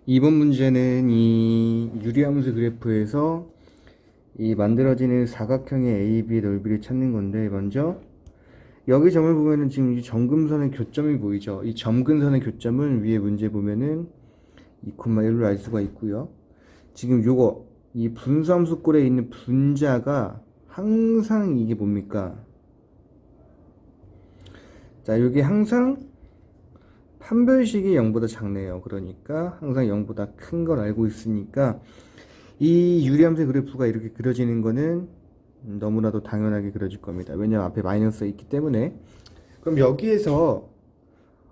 이번 문제는 이 유리함수 그래프에서 이 만들어지는 사각형의 AB 넓이를 찾는 건데, 먼저 여기 점을 보면은 지금 이 점근선의 교점이 보이죠. 이 점근선의 교점은 위에 문제 보면은 2,1로 알 수가 있고요. 지금 요거 이 분수함수꼴에 있는 분자가 항상 이게 뭡니까? 자, 여기 항상 판별식이 0보다 작네요. 그러니까 항상 0보다 큰 걸 알고 있으니까 이 유리함수의 그래프가 이렇게 그려지는 거는 너무나도 당연하게 그려질 겁니다. 왜냐면 앞에 마이너스가 있기 때문에. 그럼 여기에서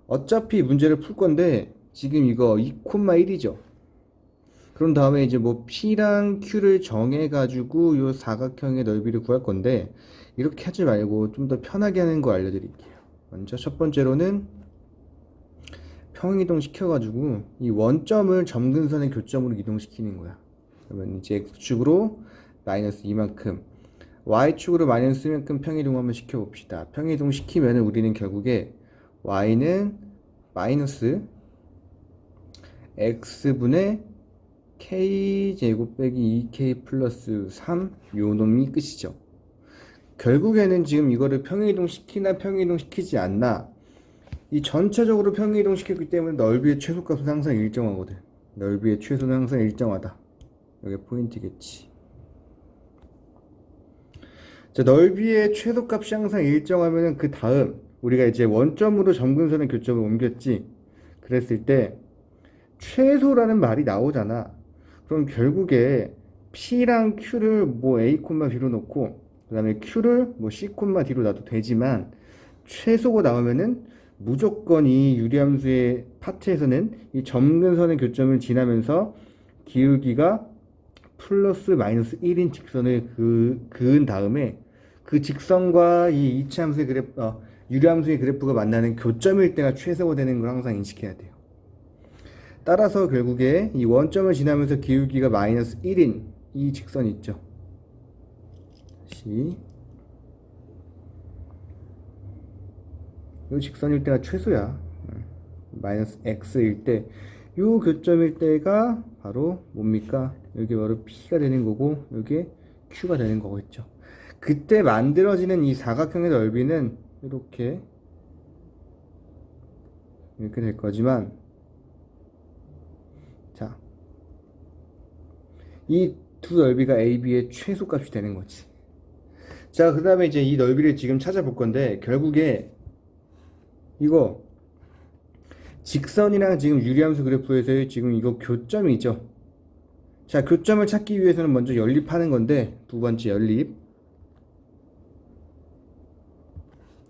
어차피 문제를 풀 건데 지금 이거 2,1이죠. 그런 다음에 이제 뭐 P랑 Q를 정해가지고 요 사각형의 넓이를 구할 건데, 이렇게 하지 말고 좀 더 편하게 하는 거 알려드릴게요. 먼저 첫 번째로는 평이동 시켜가지고 이 원점을 점근선의 교점으로 이동시키는 거야. 그러면 이제 X축으로 마이너스 이만큼, Y축으로 마이너스 이만큼 평이동 한번 시켜봅시다. 평이동 시키면 우리는 결국에 Y는 마이너스 X분의 K제곱 빼기 2K 플러스 3, 요 놈이 끝이죠. 결국에는 지금 이거를 평이동 시키나 평이동 시키지 않나, 이 전체적으로 평이동 시켰기 때문에 넓이의 최소값은 항상 일정하거든. 넓이의 최소는 항상 일정하다. 이게 포인트겠지. 자, 넓이의 최소값이 항상 일정하면은 그 다음 우리가 이제 원점으로 점근선의 교점을 옮겼지. 그랬을 때 최소라는 말이 나오잖아. 그럼 결국에 P랑 Q를 뭐 A, B로 놓고 그 다음에 Q를 뭐 C, D로 놔도 되지만, 최소가 나오면은 무조건 이 유리함수의 파트에서는 이 점근선의 교점을 지나면서 기울기가 플러스 마이너스 1인 직선을 그은 다음에 그 직선과 이 이치함수의 유리함수의 그래프가 만나는 교점일 때가 최소가 되는 걸 항상 인식해야 돼요. 따라서 결국에 이 원점을 지나면서 기울기가 마이너스 1인 이 직선 있죠. 다시 이 직선일 때가 최소야. 마이너스 x일 때, 이 교점일 때가 바로 뭡니까? 여기 바로 p가 되는 거고 여기 q가 되는 거겠죠. 그때 만들어지는 이 사각형의 넓이는 이렇게 될 거지만, 자, 이 두 넓이가 AB의 최소값이 되는 거지. 자, 그 다음에 이제 이 넓이를 지금 찾아볼 건데, 결국에 이거 직선이랑 지금 유리함수 그래프에서의 지금 이거 교점이죠. 자, 교점을 찾기 위해서는 먼저 연립하는 건데, 두 번째 연립.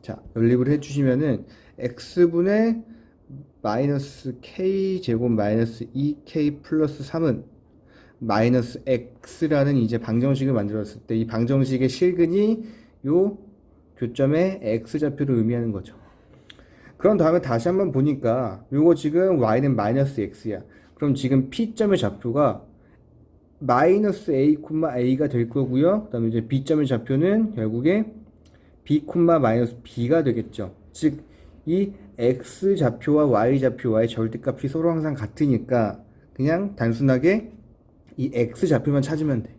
자, 연립을 해주시면은 x분의 마이너스 k 제곱 마이너스 2k 플러스 3은 마이너스 x라는 이제 방정식을 만들었을 때 이 방정식의 실근이 요 교점의 x좌표를 의미하는 거죠. 그런 다음에 다시 한번 보니까 요거 지금 y는 마이너스 x야. 그럼 지금 p점의 좌표가 마이너스 a, a가 될 거고요. 그 다음에 이제 b점의 좌표는 결국에 b, 마이너스 b가 되겠죠. 즉, 이 x 좌표와 y 좌표와의 절대값이 서로 항상 같으니까 그냥 단순하게 이 x 좌표만 찾으면 돼.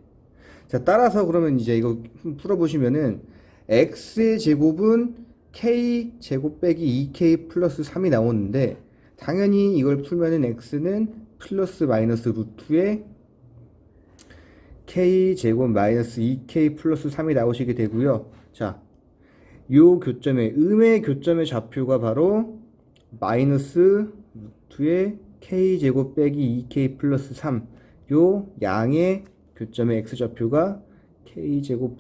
자, 따라서 그러면 이제 이거 풀어보시면은 x의 제곱은 k 제곱 빼기 2k 플러스 3이 나오는데, 당연히 이걸 풀면은 x는 플러스 마이너스 루트의 k 제곱 마이너스 2k 플러스 3이 나오시게 되고요. 자, 요 교점의 음의 교점의 좌표가 바로 마이너스 루트의 k 제곱 빼기 2k 플러스 3, 요 양의 교점의 x좌표가 k제곱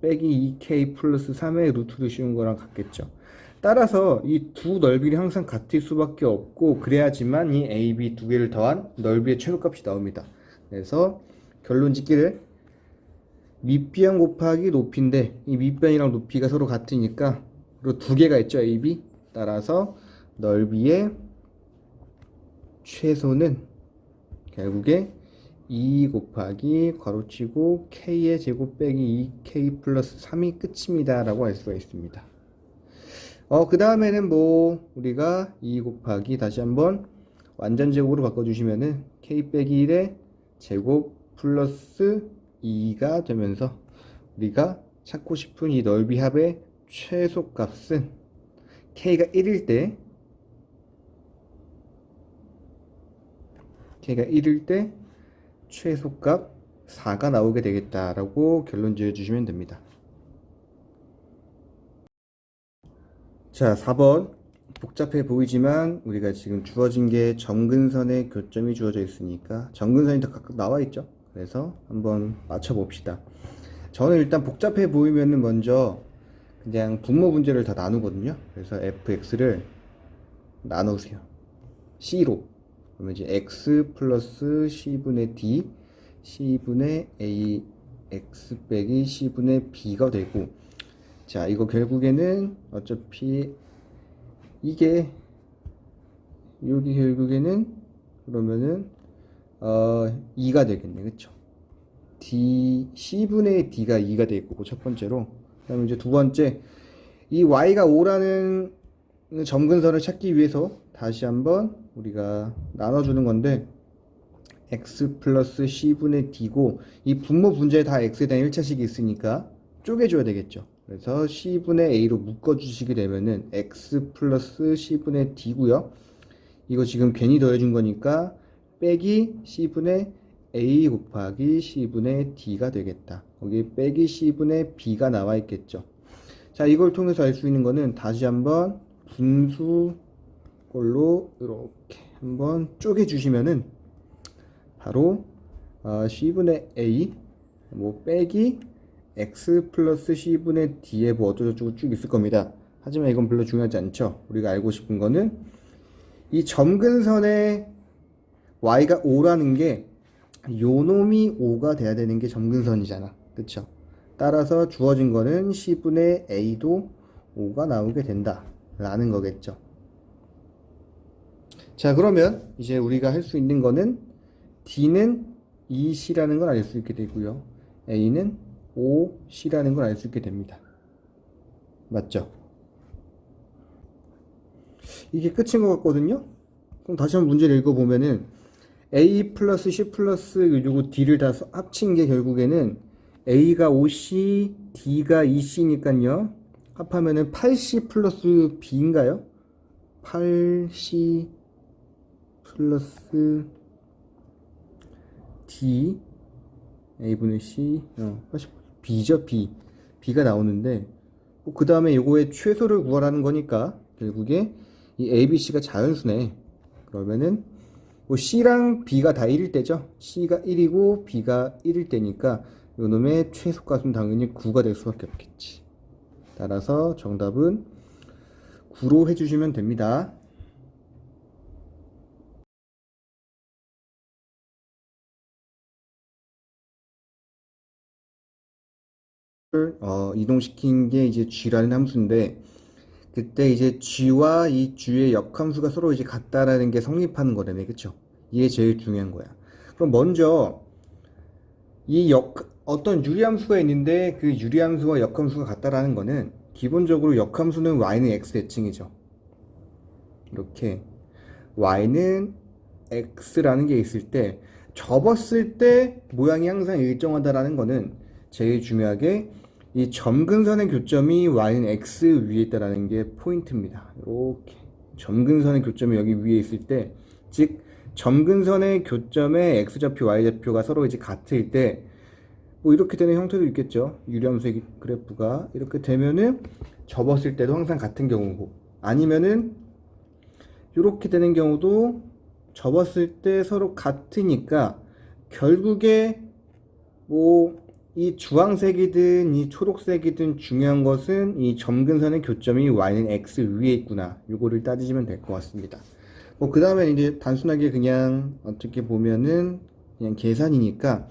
빼기 2k 플러스 3의 루트를 씌운 거랑 같겠죠. 따라서 이 두 넓이를 항상 같을 수밖에 없고, 그래야지만 이 AB 두 개를 더한 넓이의 최소값이 나옵니다. 그래서 결론 짓기를 밑변 곱하기 높이인데, 이 밑변이랑 높이가 서로 같으니까, 그리고 두 개가 있죠, AB. 따라서 넓이의 최소는 결국에 2 곱하기 괄호치고 k의 제곱 빼기 2k 플러스 3이 끝입니다 라고 할 수가 있습니다. 그 다음에는 뭐 우리가 2 곱하기 다시 한번 완전 제곱으로 바꿔주시면은 k 빼기 1의 제곱 플러스 2가 되면서 우리가 찾고 싶은 이 넓이 합의 최소값은 k가 1일 때 최소값 4가 나오게 되겠다라고 결론 지어주시면 됩니다. 자, 4번 복잡해 보이지만 우리가 지금 주어진 게 점근선의 교점이 주어져 있으니까 점근선이 더 각각 나와 있죠. 그래서 한번 맞춰 봅시다. 저는 일단 복잡해 보이면은 먼저 그냥 분모 분제를 다 나누거든요. 그래서 fx를 나누세요. c로. 그러면 이제 x 플러스 c분의 d c분의 a x 빼기 c분의 b가 되고, 자, 이거 결국에는 어차피 이게 여기 결국에는 그러면은 2가 되겠네. 그쵸? d c분의 d가 2가 될 거고 첫 번째로. 그다음에 이제 두 번째, 이 y가 5라는 점근선을 찾기 위해서 다시 한번 우리가 나눠주는 건데, x 플러스 c분의 d고 이 분모 분자에 다 x에 대한 1차식이 있으니까 쪼개줘야 되겠죠. 그래서 c분의 a로 묶어주시게 되면은 x 플러스 c분의 d고요. 이거 지금 괜히 더해준 거니까 빼기 c분의 a 곱하기 c분의 d가 되겠다. 거기 빼기 c분의 b가 나와 있겠죠. 자, 이걸 통해서 알 수 있는 거는 다시 한번 분수꼴로 이렇게 한번 쪼개주시면은 바로 c분의 a 뭐 빼기 x 플러스 c분의 d에 뭐 어쩌고저쩌고 쭉 있을 겁니다. 하지만 이건 별로 중요하지 않죠. 우리가 알고 싶은 거는 이 점근선의 y가 5라는 게 요 놈이 5가 돼야 되는 게 점근선이잖아. 그쵸? 따라서 주어진 거는 c분의 a도 5가 나오게 된다 라는 거겠죠. 자, 그러면 이제 우리가 할 수 있는 거는 d는 2c라는 걸 알 수 있게 되고요. a는 5c라는 걸 알 수 있게 됩니다. 맞죠? 이게 끝인 것 같거든요? 그럼 다시 한번 문제를 읽어보면은 a 플러스 c 플러스 요거 d를 다 합친 게 결국에는 a가 5c, d가 2c니까요. 합하면은 8c 플러스 b인가요? 8c 플러스 d a분의 c 80 b죠. b가 나오는데 그 다음에 요거의 최소를 구하라는 거니까 결국에 이 a, b, c가 자연수네. 그러면은 뭐 c랑 b가 다 1일 때죠. c가 1이고 b가 1일 때니까 요 놈의 최소값은 당연히 9가 될 수밖에 없겠지. 따라서 정답은 9로 해주시면 됩니다. 이동시킨 게 이제 g라는 함수인데, 그때 이제 g와 이 g의 역함수가 서로 이제 같다라는 게 성립하는 거라네. 그쵸? 이게 제일 중요한 거야. 그럼 먼저 어떤 유리함수가 있는데 그 유리함수와 역함수가 같다라는 거는 기본적으로 역함수는 y는 x 대칭이죠. 이렇게 y는 x라는 게 있을 때 접었을 때 모양이 항상 일정하다라는 거는 제일 중요하게 이 점근선의 교점이 y는 x 위에 있다라는 게 포인트입니다. 이렇게 점근선의 교점이 여기 위에 있을 때, 즉 점근선의 교점의 x좌표, y좌표가 서로 이제 같을 때 뭐 이렇게 되는 형태도 있겠죠. 유리함수의 그래프가 이렇게 되면은 접었을 때도 항상 같은 경우고, 아니면은 이렇게 되는 경우도 접었을 때 서로 같으니까 결국에 뭐 이 주황색이든 이 초록색이든 중요한 것은 이 점근선의 교점이 y는 x 위에 있구나, 요거를 따지시면 될 것 같습니다. 뭐 그 다음에 이제 단순하게 그냥 어떻게 보면은 그냥 계산이니까,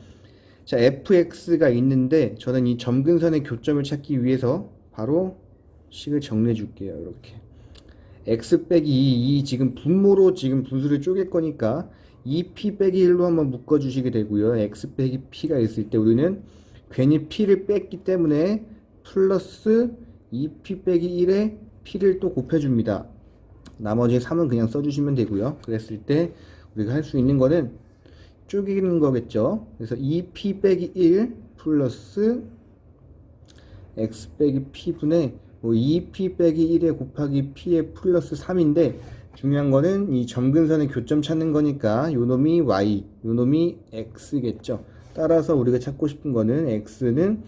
자, fx가 있는데 저는 이 점근선의 교점을 찾기 위해서 바로 식을 정리해 줄게요. 이렇게 x 빼기 2 지금 분모로 지금 분수를 쪼갤 거니까 2p 빼기 1로 한번 묶어 주시게 되고요. x 빼기 p가 있을 때 우리는 괜히 p를 뺐기 때문에 플러스 2p 빼기 1에 p를 또 곱해 줍니다. 나머지 3은 그냥 써주시면 되고요. 그랬을 때 우리가 할 수 있는 거는 쪼개는 거겠죠. 그래서 2p 빼기 1 플러스 x 빼기 p분의 2p 빼기 1에 곱하기 p에 플러스 3인데 중요한 거는 이 점근선의 교점 찾는 거니까 요 놈이 y, 요 놈이 x겠죠. 따라서 우리가 찾고 싶은 거는 x는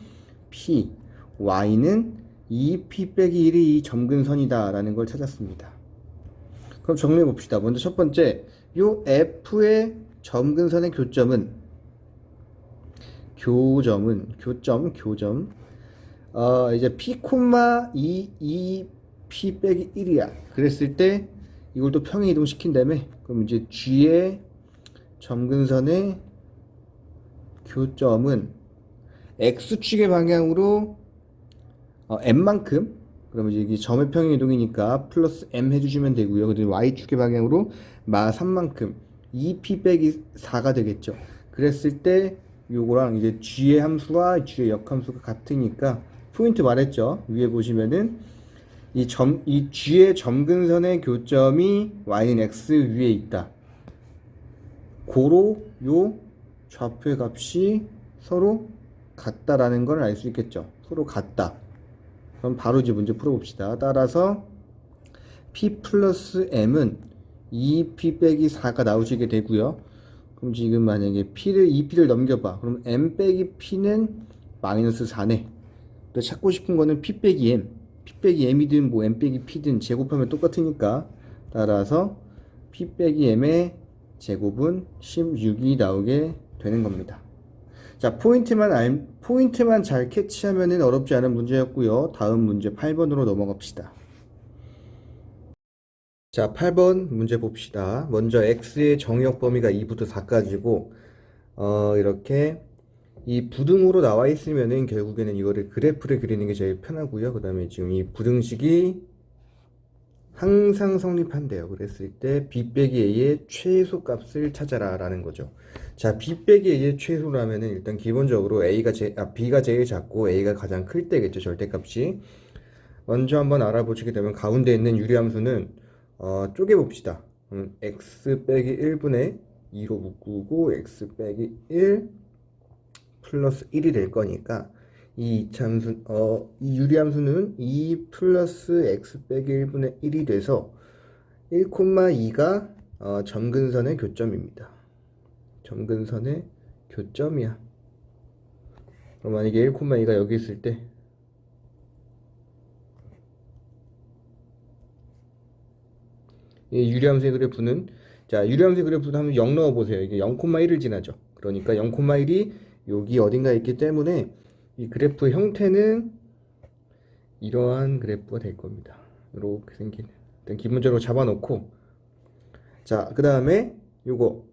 p, y는 2p 빼기 1이 이 점근선이다 라는 걸 찾았습니다. 그럼 정리해 봅시다. 먼저 첫 번째, 요 f의 점근선의 교점, 이제 p, 2p 빼기 1이야. 그랬을 때 이걸 또 평행 이동시킨 다음에 그럼 이제 g의 점근선의 교점은 x축의 방향으로 m만큼, 그러면 이제 이게 점의 평행 이동이니까 플러스 m 해주시면 되고요. 그리고 y축의 방향으로 마 3만큼 2p 빼기 4가 되겠죠. 그랬을 때 요거랑 이제 g의 함수와 g의 역함수가 같으니까 포인트 말했죠. 위에 보시면은 이 g의 점근선의 교점이 y는 x 위에 있다. 고로 요 좌표의 값이 서로 같다라는 걸 알 수 있겠죠. 서로 같다. 그럼 바로 이제 문제 풀어봅시다. 따라서 p 플러스 m은 2p 빼기 4가 나오시게 되고요. 그럼 지금 만약에 p를 2p를 넘겨봐. 그럼 m 빼기 p는 마이너스 4네. 또 찾고 싶은 거는 p 빼기 m. p 빼기 m이든 뭐 m 빼기 p든 제곱하면 똑같으니까 따라서 p 빼기 m의 제곱은 16이 나오게 되는 겁니다. 자, 포인트만 잘 캐치하면은 어렵지 않은 문제였고요. 다음 문제 8번으로 넘어갑시다. 자, 8번 문제 봅시다. 먼저 x의 정의역 범위가 2부터 4까지고 이렇게 이 부등호로 나와 있으면은 결국에는 이거를 그래프를 그리는 게 제일 편하고요. 그 다음에 지금 이 부등식이 항상 성립한대요. 그랬을 때 b 빼기 a의 최소 값을 찾아라 라는 거죠. 자, b 빼기 a의 최소라면은 일단 기본적으로 b가 제일 작고 a가 가장 클 때겠죠. 절대값이. 먼저 한번 알아보시게 되면 가운데 있는 유리함수는 쪼개봅시다. x 빼기 1분의 2로 묶고 x 빼기 1 플러스 1이 될 거니까 이 유리함수는 2 플러스 x 빼기 1분의 1이 돼서 1,2가 점근선의 교점입니다. 점근선의 교점이야. 그럼 만약에 1,2가 여기 있을 때 이 유리함수의 그래프는, 자, 유리함수의 그래프도 한번 0 넣어보세요. 이게 0,1을 지나죠. 그러니까 0,1이 여기 어딘가에 있기 때문에 이 그래프의 형태는 이러한 그래프가 될 겁니다. 이렇게 생긴. 일단 기본적으로 잡아놓고, 자, 그 다음에 요거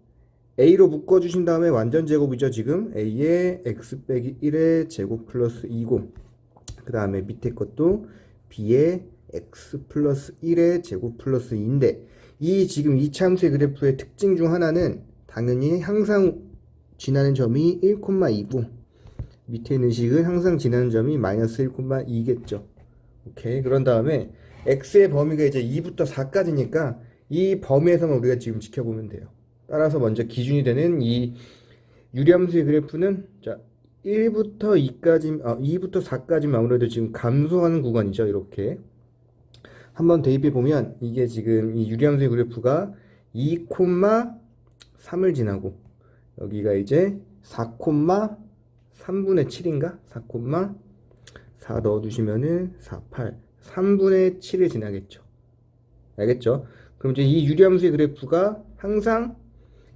a로 묶어주신 다음에 완전 제곱이죠. 지금 a의 x 빼기 1의 제곱 플러스 2고, 그 다음에 밑에 것도 b의 x 플러스 1의 제곱 플러스 2인데 이 지금 이 참수의 그래프의 특징 중 하나는 당연히 항상 지나는 점이 1,2고 밑에 있는 식은 항상 지나는 점이 마이너스 1,2겠죠. 오케이. 그런 다음에 x의 범위가 이제 2부터 4까지니까 이 범위에서만 우리가 지금 지켜보면 돼요. 따라서 먼저 기준이 되는 이 유리함수의 그래프는, 자, 1부터 2부터 4까지는 아무래도 지금 감소하는 구간이죠. 이렇게 한번 대입해 보면 이게 지금 이 유리함수의 그래프가 2,3을 지나고 여기가 이제 4,3분의 7인가? 4,4 넣어두시면은 48 3분의 7을 지나겠죠. 알겠죠? 그럼 이제 이 유리함수의 그래프가 항상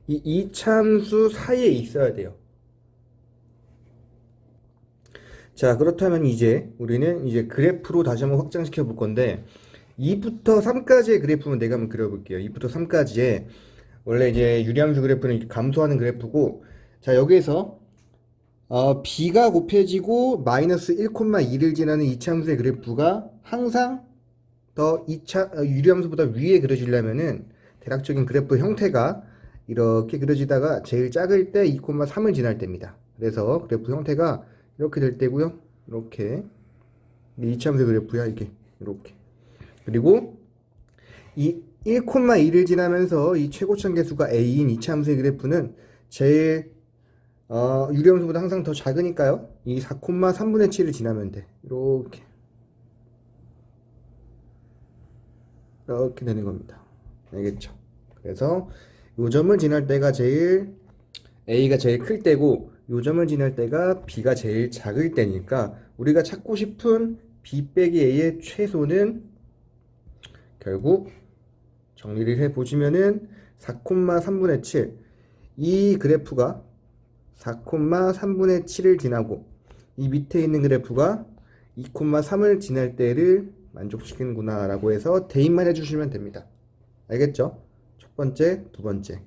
이 이차함수 사이에 있어야 돼요. 자, 그렇다면 이제 우리는 이제 그래프로 다시 한번 확장시켜 볼 건데 2부터 3까지의 그래프는 내가 한번 그려볼게요. 2부터 3까지의 원래 이제 유리함수 그래프는 이렇게 감소하는 그래프고, 자, 여기에서 b가 곱해지고 마이너스 1,2를 지나는 이차함수의 그래프가 항상 더 유리함수보다 위에 그려지려면은 대략적인 그래프 형태가 이렇게 그려지다가 제일 작을 때 2,3을 지날 때입니다. 그래서 그래프 형태가 이렇게 될 때고요. 이렇게 이차함수의 그래프야, 이게 이렇게. 그리고 이 1,2를 지나면서 이 최고점 계수가 a인 이차 함수의 그래프는 제일 유리함수보다 항상 더 작으니까요. 이 4,3분의 7을 지나면 돼. 이렇게 되는 겁니다. 알겠죠? 그래서 요 점을 지날 때가 a가 제일 클 때고, 요 점을 지날 때가 b가 제일 작을 때니까 우리가 찾고 싶은 b 빼기 a의 최소는 결국 정리를 해 보시면은 4,3분의 7. 이 그래프가 4,3분의 7을 지나고 이 밑에 있는 그래프가 2,3을 지날 때를 만족시키는구나 라고 해서 대입만 해주시면 됩니다. 알겠죠? 첫 번째, 두 번째.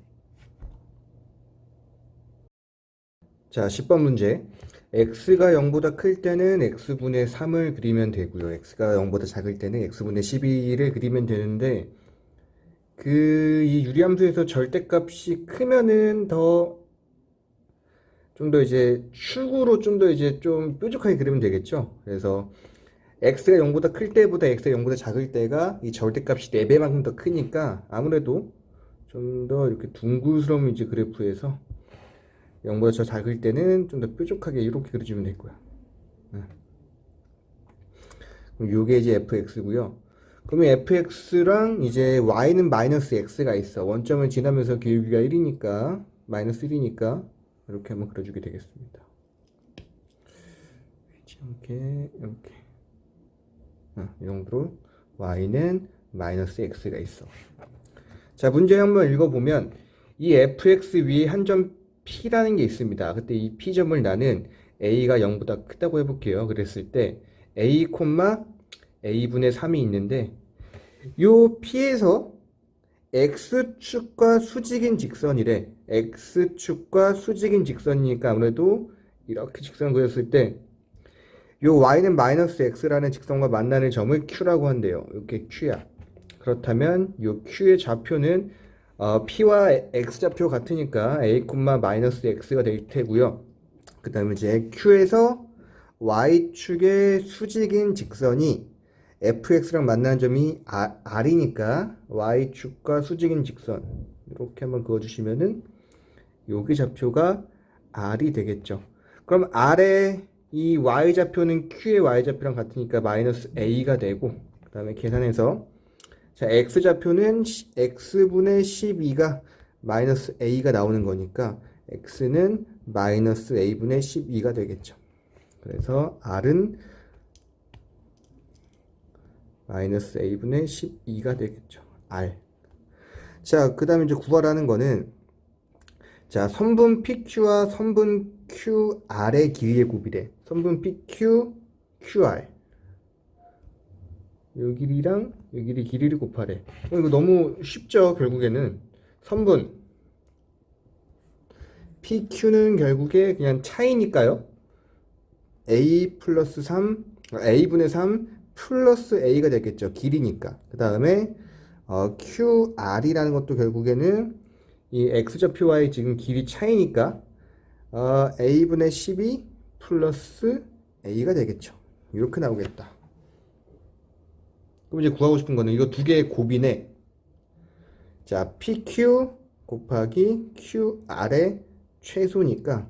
자, 10번 문제. x가 0보다 클 때는 x분의 3을 그리면 되고요. x가 0보다 작을 때는 x분의 12를 그리면 되는데, 이 유리함수에서 절대값이 크면은 좀 더 이제 축으로 좀 더 이제 좀 뾰족하게 그리면 되겠죠. 그래서 x가 0보다 클 때보다 x가 0보다 작을 때가 이 절대값이 4배만큼 더 크니까 아무래도 좀 더 이렇게 둥글스러운 이제 그래프에서 0보다 더 작을 때는 좀 더 뾰족하게 이렇게 그려주면 되고요. 그럼 요게 이제 fx고요. 그러면 fx랑 이제 y는 마이너스 x가 있어. 원점을 지나면서 기울기가 1이니까 마이너스 1이니까 이렇게 한번 그려주게 되겠습니다. 이렇게 이 정도로 y는 마이너스 x가 있어. 자, 문제 한번 읽어보면 이 fx 위에 한 점 p라는 게 있습니다. 그때 이 p점을 나는 a가 0보다 크다고 해볼게요. 그랬을 때 a, a분의 3이 있는데 요 p에서 x축과 수직인 직선이래. x축과 수직인 직선이니까 아무래도 이렇게 직선을 그렸을 때 요 y는 마이너스 x라는 직선과 만나는 점을 q라고 한대요. 이렇게 q야. 그렇다면 요 q의 좌표는 p와 x좌표 같으니까 a, 마이너스 x가 될 테고요. 그 다음에 이제 q에서 y축의 수직인 직선이 fx랑 만나는 점이 r이니까 y축과 수직인 직선 이렇게 한번 그어주시면은 여기 좌표가 r이 되겠죠. 그럼 r의 이 y좌표는 q의 y좌표랑 같으니까 마이너스 a가 되고, 그 다음에 계산해서 자, x좌표는 x분의 12가 마이너스 a가 나오는 거니까 x는 마이너스 a분의 12가 되겠죠. 그래서 r은 마이너스 a분의 12가 되겠죠. r. 자, 그 다음에 이제 구하라는 거는 자, 선분 PQ와 선분 QR의 길이의 곱이래. 선분 PQ, QR. 요 길이랑 요 길이를 곱하래. 이거 너무 쉽죠, 결국에는. 선분 PQ는 결국에 그냥 차이니까요. A 플러스 3, A분의 3 플러스 A가 되겠죠. 길이니까. 그 다음에 QR이라는 것도 결국에는 이 X좌표와의 지금 길이 차이니까 A분의 12 플러스 A가 되겠죠. 이렇게 나오겠다. 그럼 이제 구하고 싶은 거는 이거 두 개의 곱이네. 자, PQ 곱하기 QR의 최소니까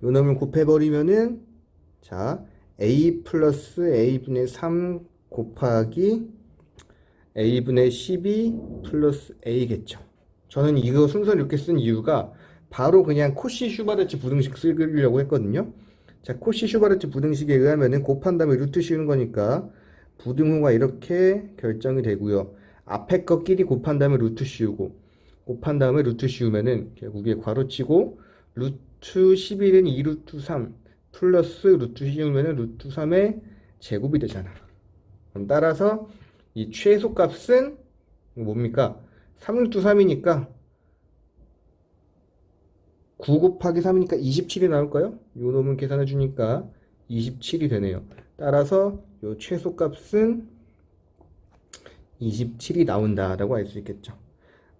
요 놈을 곱해버리면은 자, A 플러스 A분의 3 곱하기 A분의 12 플러스 A겠죠. 저는 이거 순서를 이렇게 쓴 이유가 바로 그냥 코시-슈바르츠 부등식 쓰려고 했거든요. 자, 코시-슈바르츠 부등식에 의하면은 곱한 다음에 루트 씌우는 거니까 부등호가 이렇게 결정이 되고요. 앞에 것끼리 곱한 다음에 루트 씌우고 곱한 다음에 루트 씌우면은 결국에 괄호치고 루트 11은 2루트 3 플러스 루트 씌우면은 루트 3의 제곱이 되잖아. 그럼 따라서 이 최소값은 뭡니까? 3루트 3이니까 9 곱하기 3이니까 27이 나올까요? 요 놈은 계산해 주니까 27이 되네요. 따라서 요 최소값은 27이 나온다라고 알 수 있겠죠.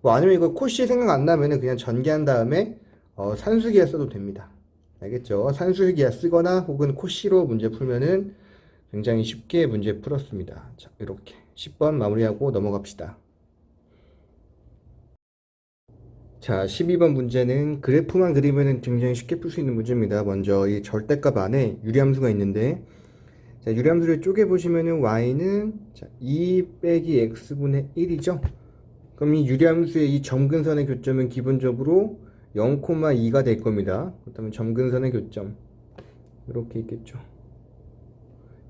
뭐 아니면 이거 코시 생각 안 나면은 그냥 전개한 다음에 산수기하 써도 됩니다. 알겠죠? 산수기하 쓰거나 혹은 코시로 문제 풀면은 굉장히 쉽게 문제 풀었습니다. 자, 이렇게. 10번 마무리하고 넘어갑시다. 자, 12번 문제는 그래프만 그리면 굉장히 쉽게 풀 수 있는 문제입니다. 먼저 이 절대값 안에 유리함수가 있는데, 자, 유리함수를 쪼개보시면은 y는 자, 2 빼기 x분의 1이죠. 그럼 이 유리함수의 이 점근선의 교점은 기본적으로 0,2가 될 겁니다. 그렇다면 점근선의 교점 이렇게 있겠죠.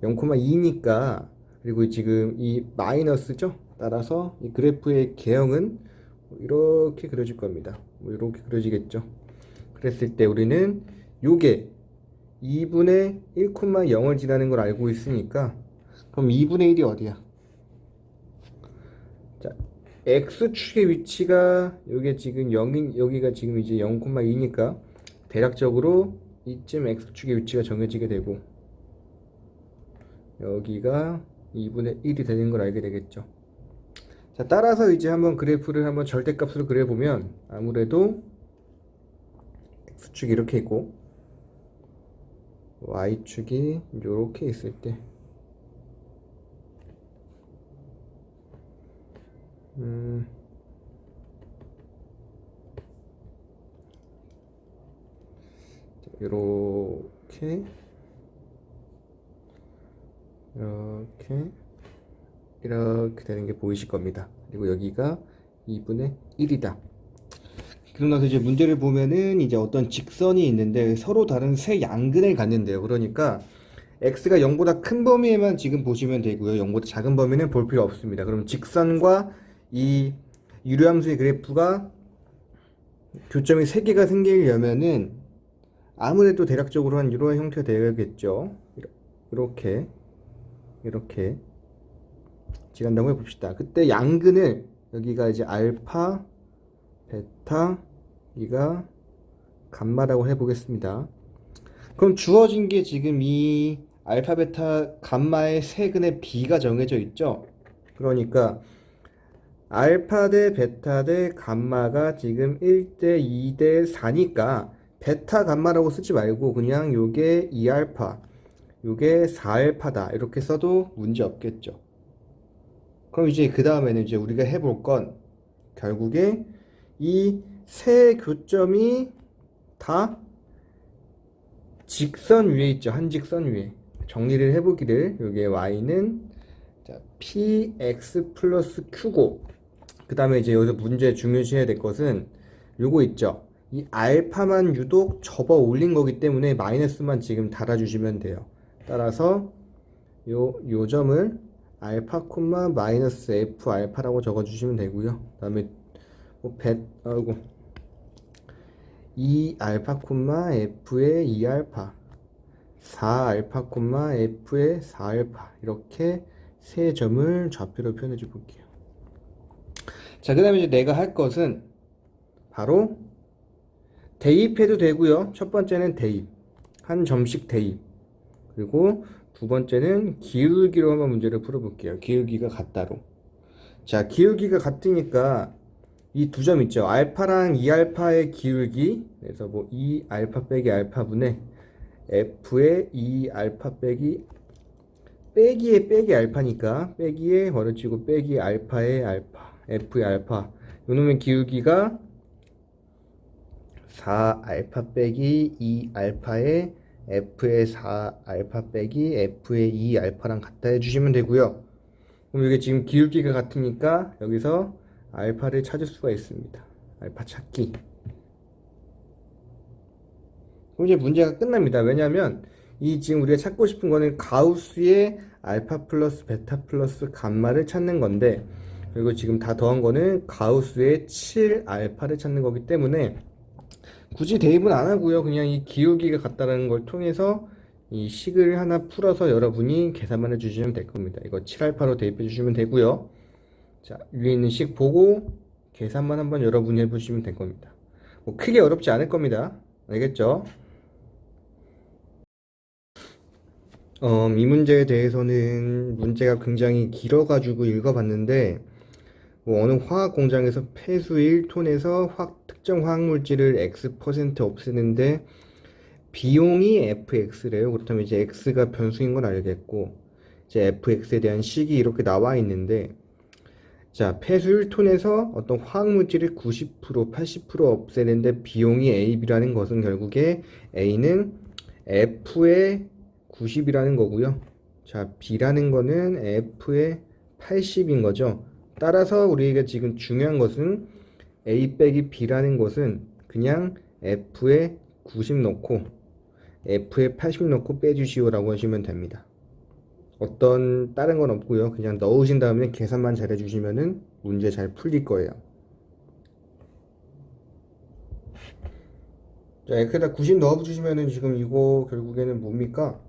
0,2니까, 그리고 지금 이 마이너스죠. 따라서 이 그래프의 개형은 이렇게 그려질 겁니다. 이렇게 그려지겠죠. 그랬을 때 우리는 요게 2분의 1,0을 지나는 걸 알고 있으니까, 그럼 2분의 1이 어디야? 자, x축의 위치가 여기 지금 0인, 여기가 지금 이제 0,2니까 대략적으로 이쯤 x축의 위치가 정해지게 되고, 여기가 2분의 1이 되는 걸 알게 되겠죠. 자, 따라서 이제 한번 그래프를 한번 절대값으로 그려보면 아무래도 x축이 이렇게 있고 y축이 이렇게 있을 때 이렇게 이렇게 되는 게 보이실 겁니다. 그리고 여기가 2분의 1이다. 그러고 나서 이제 문제를 보면은 이제 어떤 직선이 있는데 서로 다른 세 양근을 갖는데요. 그러니까 x가 0보다 큰 범위에만 지금 보시면 되고요. 0보다 작은 범위는 볼 필요 없습니다. 그럼 직선과 이 유리함수의 그래프가 교점이 3개가 생기려면은 아무래도 대략적으로 한 이런 형태가 되어야겠죠. 이렇게 지간다고 해봅시다. 그때 양근을 여기가 이제 알파, 베타, 여기가 감마라고 해보겠습니다. 그럼 주어진 게 지금 이 알파, 베타, 감마의 세근의 비가 정해져 있죠. 그러니까 알파 대 베타 대 감마가 지금 1대 2대 4니까 베타 감마라고 쓰지 말고 그냥 요게 2알파, 요게 4알파다 이렇게 써도 문제 없겠죠. 그럼 이제 그 다음에는 이제 우리가 해볼 건 결국에 이 세 교점이 다 직선 위에 있죠. 한 직선 위에. 정리를 해보기를 여기에 y는 자, px 플러스 q고, 그 다음에 이제 여기서 문제 중요시해야 될 것은 요거 있죠. 이 알파만 유독 접어 올린 거기 때문에 마이너스만 지금 달아주시면 돼요. 따라서 요 점을 알파 콤마 마이너스 f 알파라고 적어주시면 되고요. 그 다음에 뭐 2 알파 콤마 f의 2 알파, 4 알파 콤마 f의 4 알파, 이렇게 세 점을 좌표로 표현해 줘 볼게요. 자, 그 다음에 이제 내가 할 것은 바로 대입해도 되고요. 첫 번째는 대입, 한 점씩 대입, 그리고 두 번째는 기울기로 한번 문제를 풀어볼게요. 기울기가 같다로. 자, 기울기가 같으니까 이 두 점 있죠. 알파랑 2알파의 기울기, 그래서 뭐 2알파 빼기 알파분의 f의 2알파 빼기 빼기에 빼기 알파니까 빼기에 벌어지고 빼기 알파의 알파, f의 알파, 요놈의 기울기가 4알파 빼기 2알파의 f의 4알파 빼기 f의 2알파랑 같다 해주시면 되고요. 그럼 이게 지금 기울기가 같으니까 여기서 알파를 찾을 수가 있습니다. 알파 찾기. 그럼 이제 문제가 끝납니다. 왜냐하면 이 지금 우리가 찾고 싶은 거는 가우스의 알파 플러스 베타 플러스 감마를 찾는 건데, 그리고 지금 다 더한 거는 가우스의 7알파를 찾는 거기 때문에 굳이 대입은 안 하고요. 그냥 이 기울기가 같다는 걸 통해서 이 식을 하나 풀어서 여러분이 계산만 해주시면 될 겁니다. 이거 7알파로 대입해 주시면 되고요. 자, 위에 있는 식 보고 계산만 한번 여러분이 해보시면 될 겁니다. 뭐 크게 어렵지 않을 겁니다. 알겠죠? 이 문제에 대해서는 문제가 굉장히 길어가지고 읽어봤는데, 뭐 어느 화학 공장에서 폐수 1톤에서 특정 화학물질을 X% 없애는데 비용이 fx래요. 그렇다면 이제 x가 변수인 건 알겠고, 이제 fx에 대한 식이 이렇게 나와 있는데, 자, 폐수 1톤에서 어떤 화학물질을 90%, 80% 없애는데 비용이 AB라는 것은 결국에 A는 F의 90이라는 거고요. 자, B라는 거는 F의 80인 거죠. 따라서 우리가 지금 중요한 것은 A 빼기 B라는 것은 그냥 F의 90 넣고 F의 80 넣고 빼주시오라고 하시면 됩니다. 어떤 다른 건 없고요. 그냥 넣으신 다음에 계산만 잘 해주시면은 문제 잘 풀릴 거예요. 자, 여기다 90 넣어주시면은 지금 이거 결국에는 뭡니까?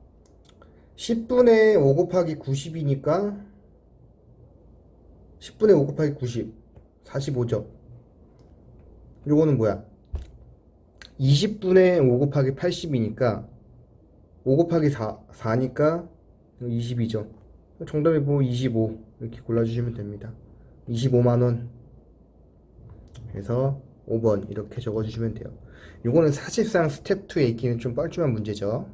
10분의 5 곱하기 90이니까 10분의 5 곱하기 90 45죠. 요거는 뭐야? 20분의 5 곱하기 80이니까 5 곱하기 4니까 22죠. 정답이 뭐 25 이렇게 골라주시면 됩니다. 25만원 해서 5번 이렇게 적어주시면 돼요. 요거는 사실상 스텝 2에 있기는 좀 뻘쭘한 문제죠.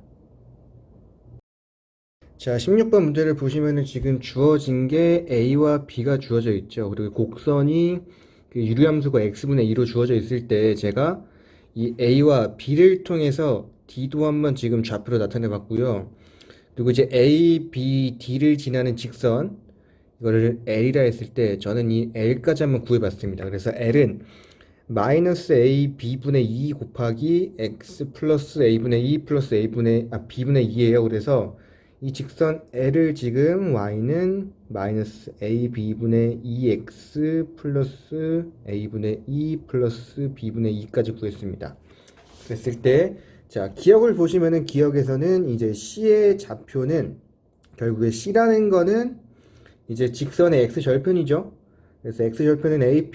자, 16번 문제를 보시면은 지금 주어진 게 A와 B가 주어져 있죠. 그리고 곡선이 그 유리함수가 x분의 2로 주어져 있을 때 제가 이 A와 B를 통해서 D도 한번 지금 좌표로 나타내 봤고요. 그리고 이제 A, B, D를 지나는 직선 이거를 L이라 했을 때 저는 이 L까지 한번 구해봤습니다. 그래서 L은 마이너스 A B분의 2 곱하기 X 플러스 A분의 2 플러스 B분의 2예요. 그래서 이 직선 L을 지금 Y는 마이너스 A B분의 2X 플러스 A분의 2 플러스 B분의 2까지 구했습니다. 그랬을 때 자, 기억을 보시면은 기억에서는 이제 C의 좌표는 결국에 C라는 거는 이제 직선의 X절편이죠. 그래서 X절편은 A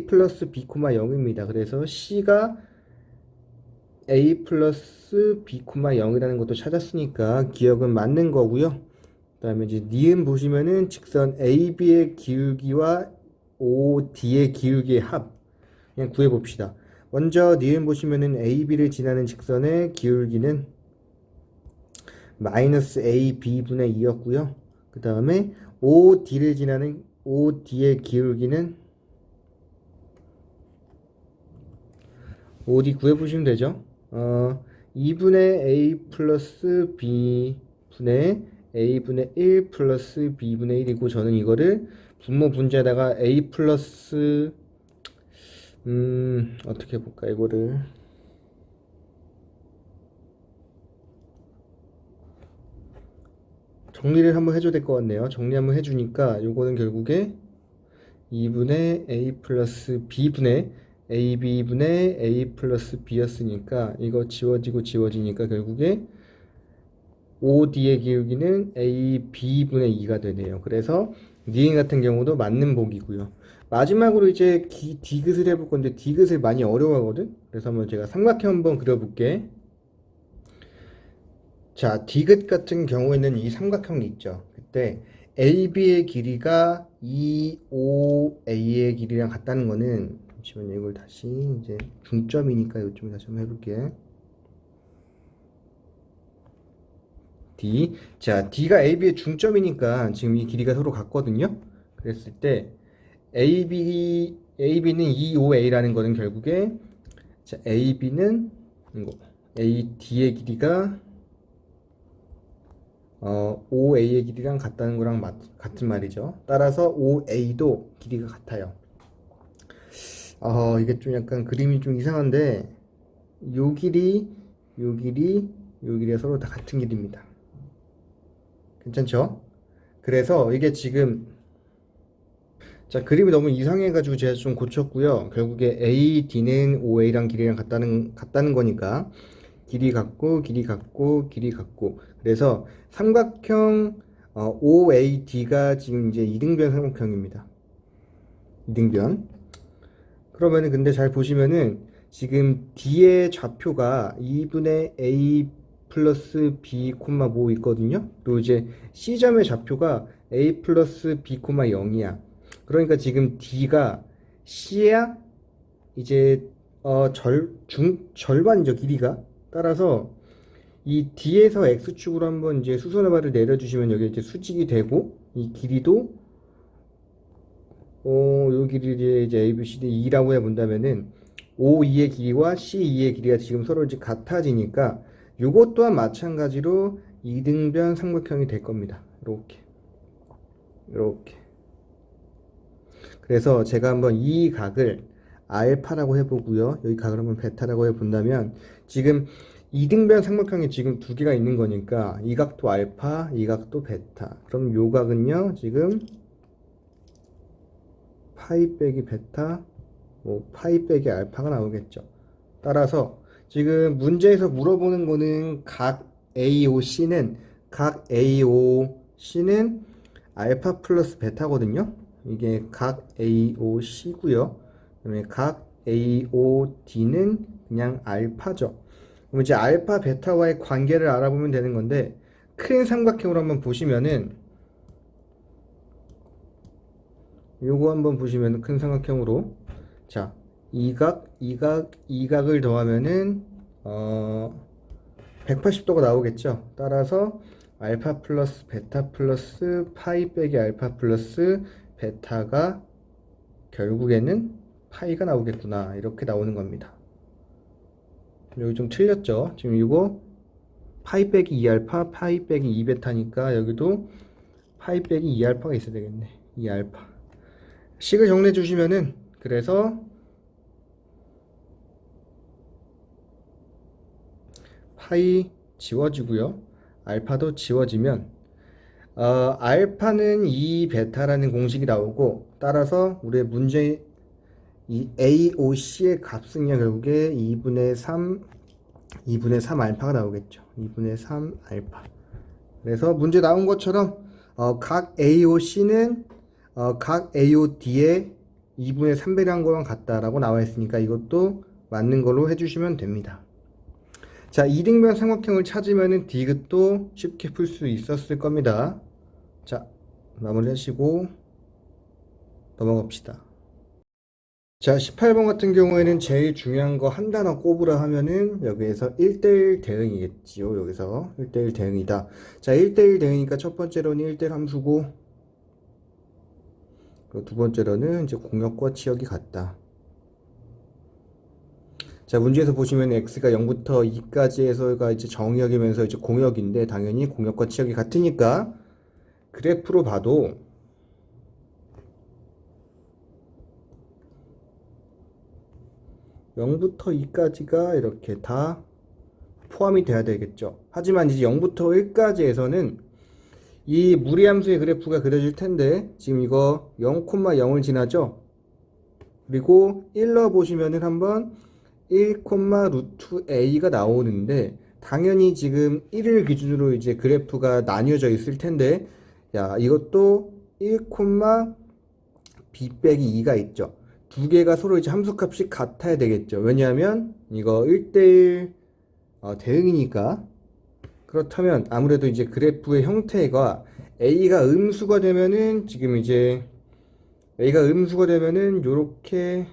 플러스 B, 0입니다. 그래서 C가 A 플러스 B, 0이라는 것도 찾았으니까 기억은 맞는 거고요. 그 다음에 이제 니은 보시면은 직선 AB의 기울기와 OD의 기울기의 합 그냥 구해봅시다. 먼저 니은 보시면은 AB를 지나는 직선의 기울기는 마이너스 AB분의 2였고요. 그 다음에 OD를 지나는 OD의 기울기는 OD 구해보시면 되죠. 2분의 A 플러스 B분의 A분의 1 플러스 B분의 1이고 저는 이거를 분모 분자에다가 A 플러스 어떻게 해볼까 이거를 정리를 한번 해줘야 될 것 같네요. 정리 한번 해주니까 요거는 결국에 2분의 A 플러스 B분의 AB분의 A 플러스 B였으니까 이거 지워지니까 결국에 OD의 기울기는 AB분의 2가 되네요. 그래서 니은 같은 경우도 맞는 보기고요. 마지막으로 이제 디귿을 해볼 건데 디귿을 많이 어려워하거든. 그래서 한번 제가 삼각형 한번 그려볼게. 자, 디귿 같은 경우에는 이 삼각형이 있죠. 그때 AB의 길이가 2OA의 길이랑 같다는 거는 잠시만요. 이걸 다시 이제 중점이니까 이쪽에 다시 한번 해볼게. D. 자, D가 AB의 중점이니까 지금 이 길이가 서로 같거든요. 그랬을 때 AB는 2OA라는 거는 결국에 자, AB는 이거 AD의 길이가 OA의 길이랑 같다는 거랑 같은 말이죠. 따라서 OA도 길이가 같아요. 이게 좀 약간 그림이 좀 이상한데 요 길이가 서로 다 같은 길이입니다. 괜찮죠? 그래서 이게 지금 자, 그림이 너무 이상해가지고 제가 좀 고쳤고요. 결국에 AD는 OA랑 길이랑 같다는 거니까 길이 같고 그래서 삼각형 OAD가 지금 이제 이등변 삼각형입니다. 이등변. 그러면은 근데 잘 보시면은 지금 D의 좌표가 2분의 A 플러스 B, 뭐 있거든요. 그리고 이제 C점의 좌표가 A 플러스 B, 0이야. 그러니까 지금 D가 C야 이제 절반이죠, 길이가. 따라서 이 D에서 X축으로 한번 이제 수선의 발을 내려주시면 여기 이제 수직이 되고, 이 길이도 요 길이를 이제 A, B, C, D, E라고 해본다면은 OE의 길이와 CE의 길이가 지금 서로 이제 같아지니까 요것 또한 마찬가지로 이등변 삼각형이 될 겁니다. 이렇게. 그래서 제가 한번 이 각을 알파라고 해보고요. 여기 각을 한번 베타라고 해본다면 지금 이등변 삼각형이 지금 두 개가 있는 거니까 이 각도 알파, 이 각도 베타. 그럼 요 각은요, 지금 파이 빼기 베타, 파이 빼기 알파가 나오겠죠. 따라서 지금 문제에서 물어보는 거는 각 AOC는 알파 플러스 베타거든요. 이게 각 AOC고요. 그다음에 각 AOD는 그냥 알파죠. 그럼 이제 알파 베타와의 관계를 알아보면 되는 건데, 큰 삼각형으로 한번 보시면은 요거 한번 보시면 큰 삼각형으로, 자, 이 각을 더하면은 180도가 나오겠죠. 따라서 알파 플러스 베타 플러스 파이 빼기 알파 플러스 베타가 결국에는 파이가 나오겠구나, 이렇게 나오는 겁니다. 여기 좀 틀렸죠. 지금 이거 파이 빼기 2알파 파이 빼기 2베타니까 여기도 파이 빼기 2알파가 있어야 되겠네. 2알파 식을 정리해 주시면은, 그래서 파이 지워지고요, 알파도 지워지면 알파는 2베타라는 공식이 나오고, 따라서 우리의 문제 이 AOC의 값은요, 결국에 2분의 3 알파가 나오겠죠. 2분의 3 알파. 그래서 문제 나온 것처럼 각 AOC는 각 AOD의 2분의 3배라는 거랑 같다라고 나와 있으니까 이것도 맞는 걸로 해주시면 됩니다. 자, 이등변 삼각형을 찾으면은 디귿도 쉽게 풀 수 있었을 겁니다. 자, 마무리 하시고 넘어갑시다. 자, 18번 같은 경우에는 제일 중요한 거 한 단어 꼽으라 하면은 여기에서 1대1 대응이겠지요. 여기서 1대1 대응이다. 자, 1대1 대응이니까 첫 번째로는 1대1 함수고, 그리고 두 번째로는 이제 공역과 치역이 같다. 자, 문제에서 보시면 x가 0부터 2까지 해서가 이제 정역이면서 이제 공역인데, 당연히 공역과 치역이 같으니까 그래프로 봐도 0부터 2까지가 이렇게 다 포함이 돼야 되겠죠. 하지만 이제 0부터 1까지에서는 이 무리함수의 그래프가 그려질 텐데, 지금 이거 0,0을 지나죠. 그리고 1 보시면은 한번 1, 루트 a가 나오는데, 당연히 지금 1을 기준으로 이제 그래프가 나뉘어져 있을 텐데, 야, 이것도 1, b 빼기 2가 있죠. 두 개가 서로 이제 함수값이 같아야 되겠죠. 왜냐하면 이거 1대1 대응이니까. 그렇다면 아무래도 이제 그래프의 형태가 a가 음수가 되면은, 지금 이제 a가 음수가 되면은 요렇게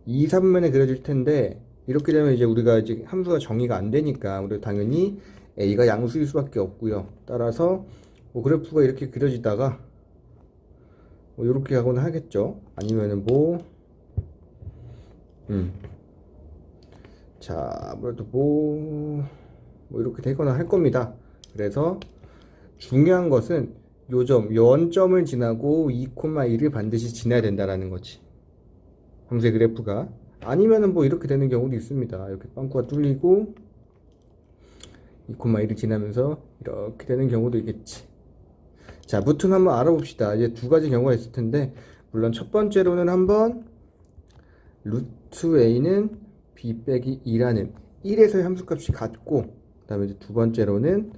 2, 3면에 그려질 텐데, 이렇게 되면 이제 우리가 이제 함수가 정의가 안 되니까 우리 당연히 a가 양수일 수밖에 없고요. 따라서 뭐 그래프가 이렇게 그려지다가 뭐 이렇게 가거나 하겠죠. 아니면은 자, 아무래도 뭐 이렇게 되거나 할 겁니다. 그래서 중요한 것은 요점, 원점을 지나고 2,1을 반드시 지나야 된다라는 거지. 함수의 그래프가. 아니면은 뭐 이렇게 되는 경우도 있습니다. 이렇게 빵꾸가 뚫리고 2,1을 지나면서 이렇게 되는 경우도 있겠지. 자, 무튼 한번 알아봅시다. 이제 두 가지 경우가 있을 텐데, 물론 첫 번째로는 한번 루트 a는 b 빼기 2라는 1에서의 함수값이 같고, 그 다음에 이제 두 번째로는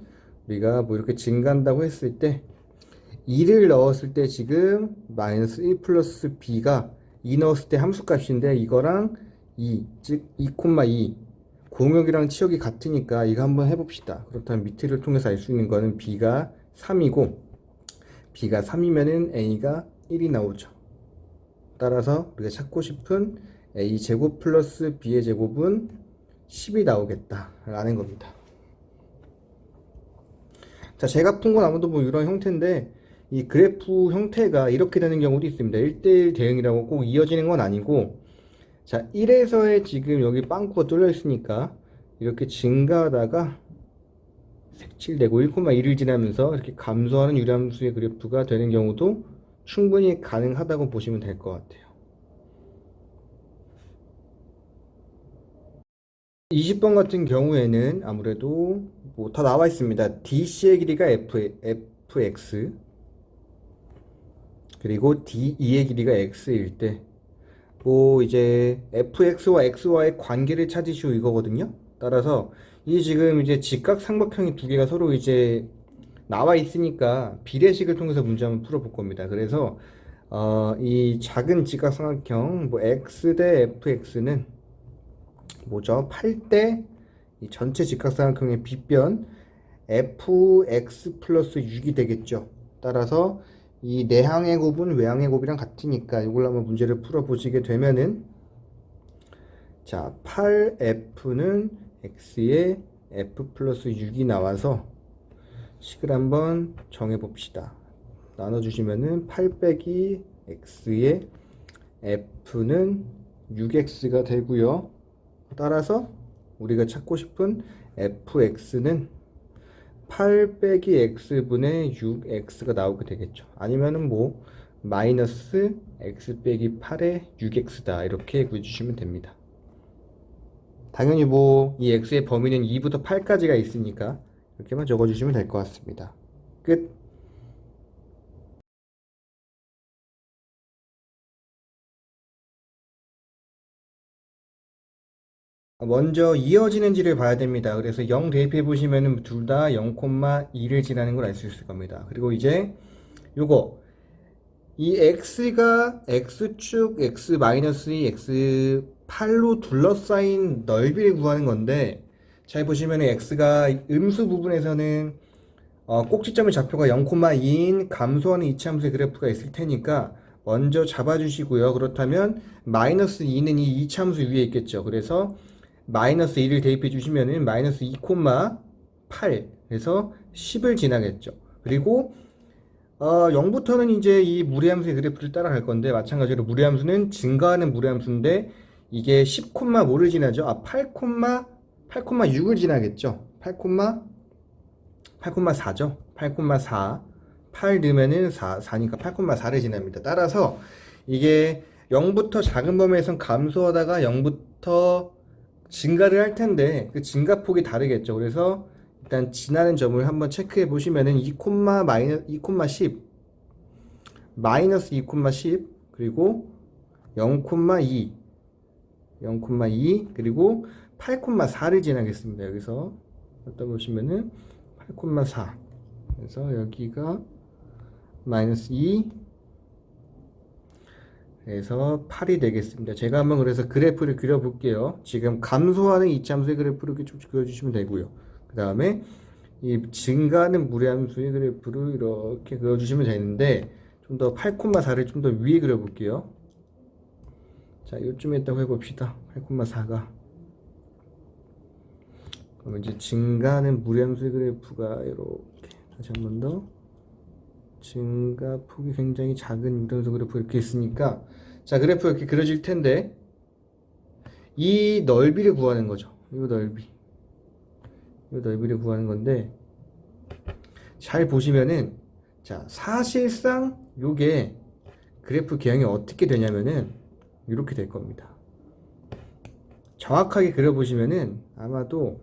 우리가 뭐 이렇게 증가한다고 했을 때 2를 넣었을 때 지금 마이너스 1 플러스 b가 2 넣었을 때 함수값인데, 이거랑 2, 즉 2,2 공역이랑 치역이 같으니까 이거 한번 해봅시다. 그렇다면 밑을 통해서 알 수 있는 거는 b가 3이고, b가 3이면은 a가 1이 나오죠. 따라서 우리가 찾고 싶은 a 제곱 플러스 b의 제곱은 10이 나오겠다 라는 겁니다. 자, 제가 푼 건 아무도 뭐 이런 형태인데, 이 그래프 형태가 이렇게 되는 경우도 있습니다. 1대1 대응이라고 꼭 이어지는 건 아니고, 자, 1에서의 지금 여기 빵꾸가 뚫려 있으니까, 이렇게 증가하다가 색칠되고 1,1을 지나면서 이렇게 감소하는 유람수의 그래프가 되는 경우도 충분히 가능하다고 보시면 될 것 같아요. 20번 같은 경우에는 아무래도 뭐 다 나와 있습니다. DC의 길이가 fx 그리고 DE의 길이가 x일 때 뭐 이제 fx와 x와의 관계를 찾으시오 이거거든요. 따라서 이 지금 이제 직각삼각형이 두 개가 서로 이제 나와 있으니까 비례식을 통해서 문제 한번 풀어볼 겁니다. 그래서 이 작은 직각삼각형 뭐 x 대 fx는 뭐죠? 8대 이 전체 직각삼각형의 빗변 fx 플러스 6이 되겠죠. 따라서 이 내항의 곱은 외항의 곱이랑 같으니까 이걸 한번 문제를 풀어보시게 되면은 자 8f는 x에 f 플러스 6이 나와서 식을 한번 정해봅시다. 나눠주시면은 8 빼기 x에 f는 6x가 되고요. 따라서 우리가 찾고 싶은 fx는 8 빼기 x분의 6x가 나오게 되겠죠. 아니면은 뭐 마이너스 x 빼기 8의 6x다 이렇게 구해주시면 됩니다. 당연히 뭐 이 x의 범위는 2부터 8까지가 있으니까 이렇게만 적어주시면 될 것 같습니다. 끝. 먼저 이어지는지를 봐야 됩니다. 그래서 0 대입해 보시면은 둘 다 0,2를 지나는 걸 알 수 있을 겁니다. 그리고 이제 요거 이 x가 x축 x-2 x8로 둘러싸인 넓이를 구하는 건데 잘 보시면은 x가 음수 부분에서는 꼭지점의 좌표가 0,2인 감소하는 이차함수의 그래프가 있을 테니까 먼저 잡아주시고요. 그렇다면 마이너스 2는 이 이차함수 위에 있겠죠. 그래서 마이너스 2를 대입해 주시면은 마이너스 2,8 그래서 10을 지나겠죠. 그리고 0부터는 이제 이 무리함수의 그래프를 따라갈 건데 마찬가지로 무리함수는 증가하는 무리함수인데 이게 10,5를 지나죠. 8,6을 지나겠죠. 8,4죠. 8,4 8 넣으면은 4니까 8,4를 지납니다. 따라서 이게 0부터 작은 범위에선 감소하다가 0부터 증가를 할 텐데 그 증가폭이 다르겠죠. 그래서 일단 지나는 점을 한번 체크해 보시면은 2,10 마이너스 2,10 그리고 0,2 그리고 8,4를 지나겠습니다. 여기서 갖다 보시면은 8,4 그래서 여기가 마이너스 2 그래서 8이 되겠습니다. 제가 한번 그래서 그래프를 그려볼게요. 지금 감소하는 이차함수의 그래프를 이렇게 쭉 그려주시면 되고요. 그 다음에 이 증가하는 무리함수의 그래프를 이렇게 그려주시면 되는데 좀 더 8,4를 좀 더 위에 그려볼게요. 자, 이쯤에 있다고 해봅시다. 8,4가 그러면 이제 증가하는 무리함수의 그래프가 이렇게 다시 한 번 더 증가폭이 굉장히 작은 유람수 그래프 이렇게 있으니까 자 그래프 이렇게 그려질 텐데 이 넓이를 구하는 거죠. 이 넓이를 구하는 건데 잘 보시면은 자 사실상 요게 그래프 개형이 어떻게 되냐면은 이렇게 될 겁니다. 정확하게 그려보시면은 아마도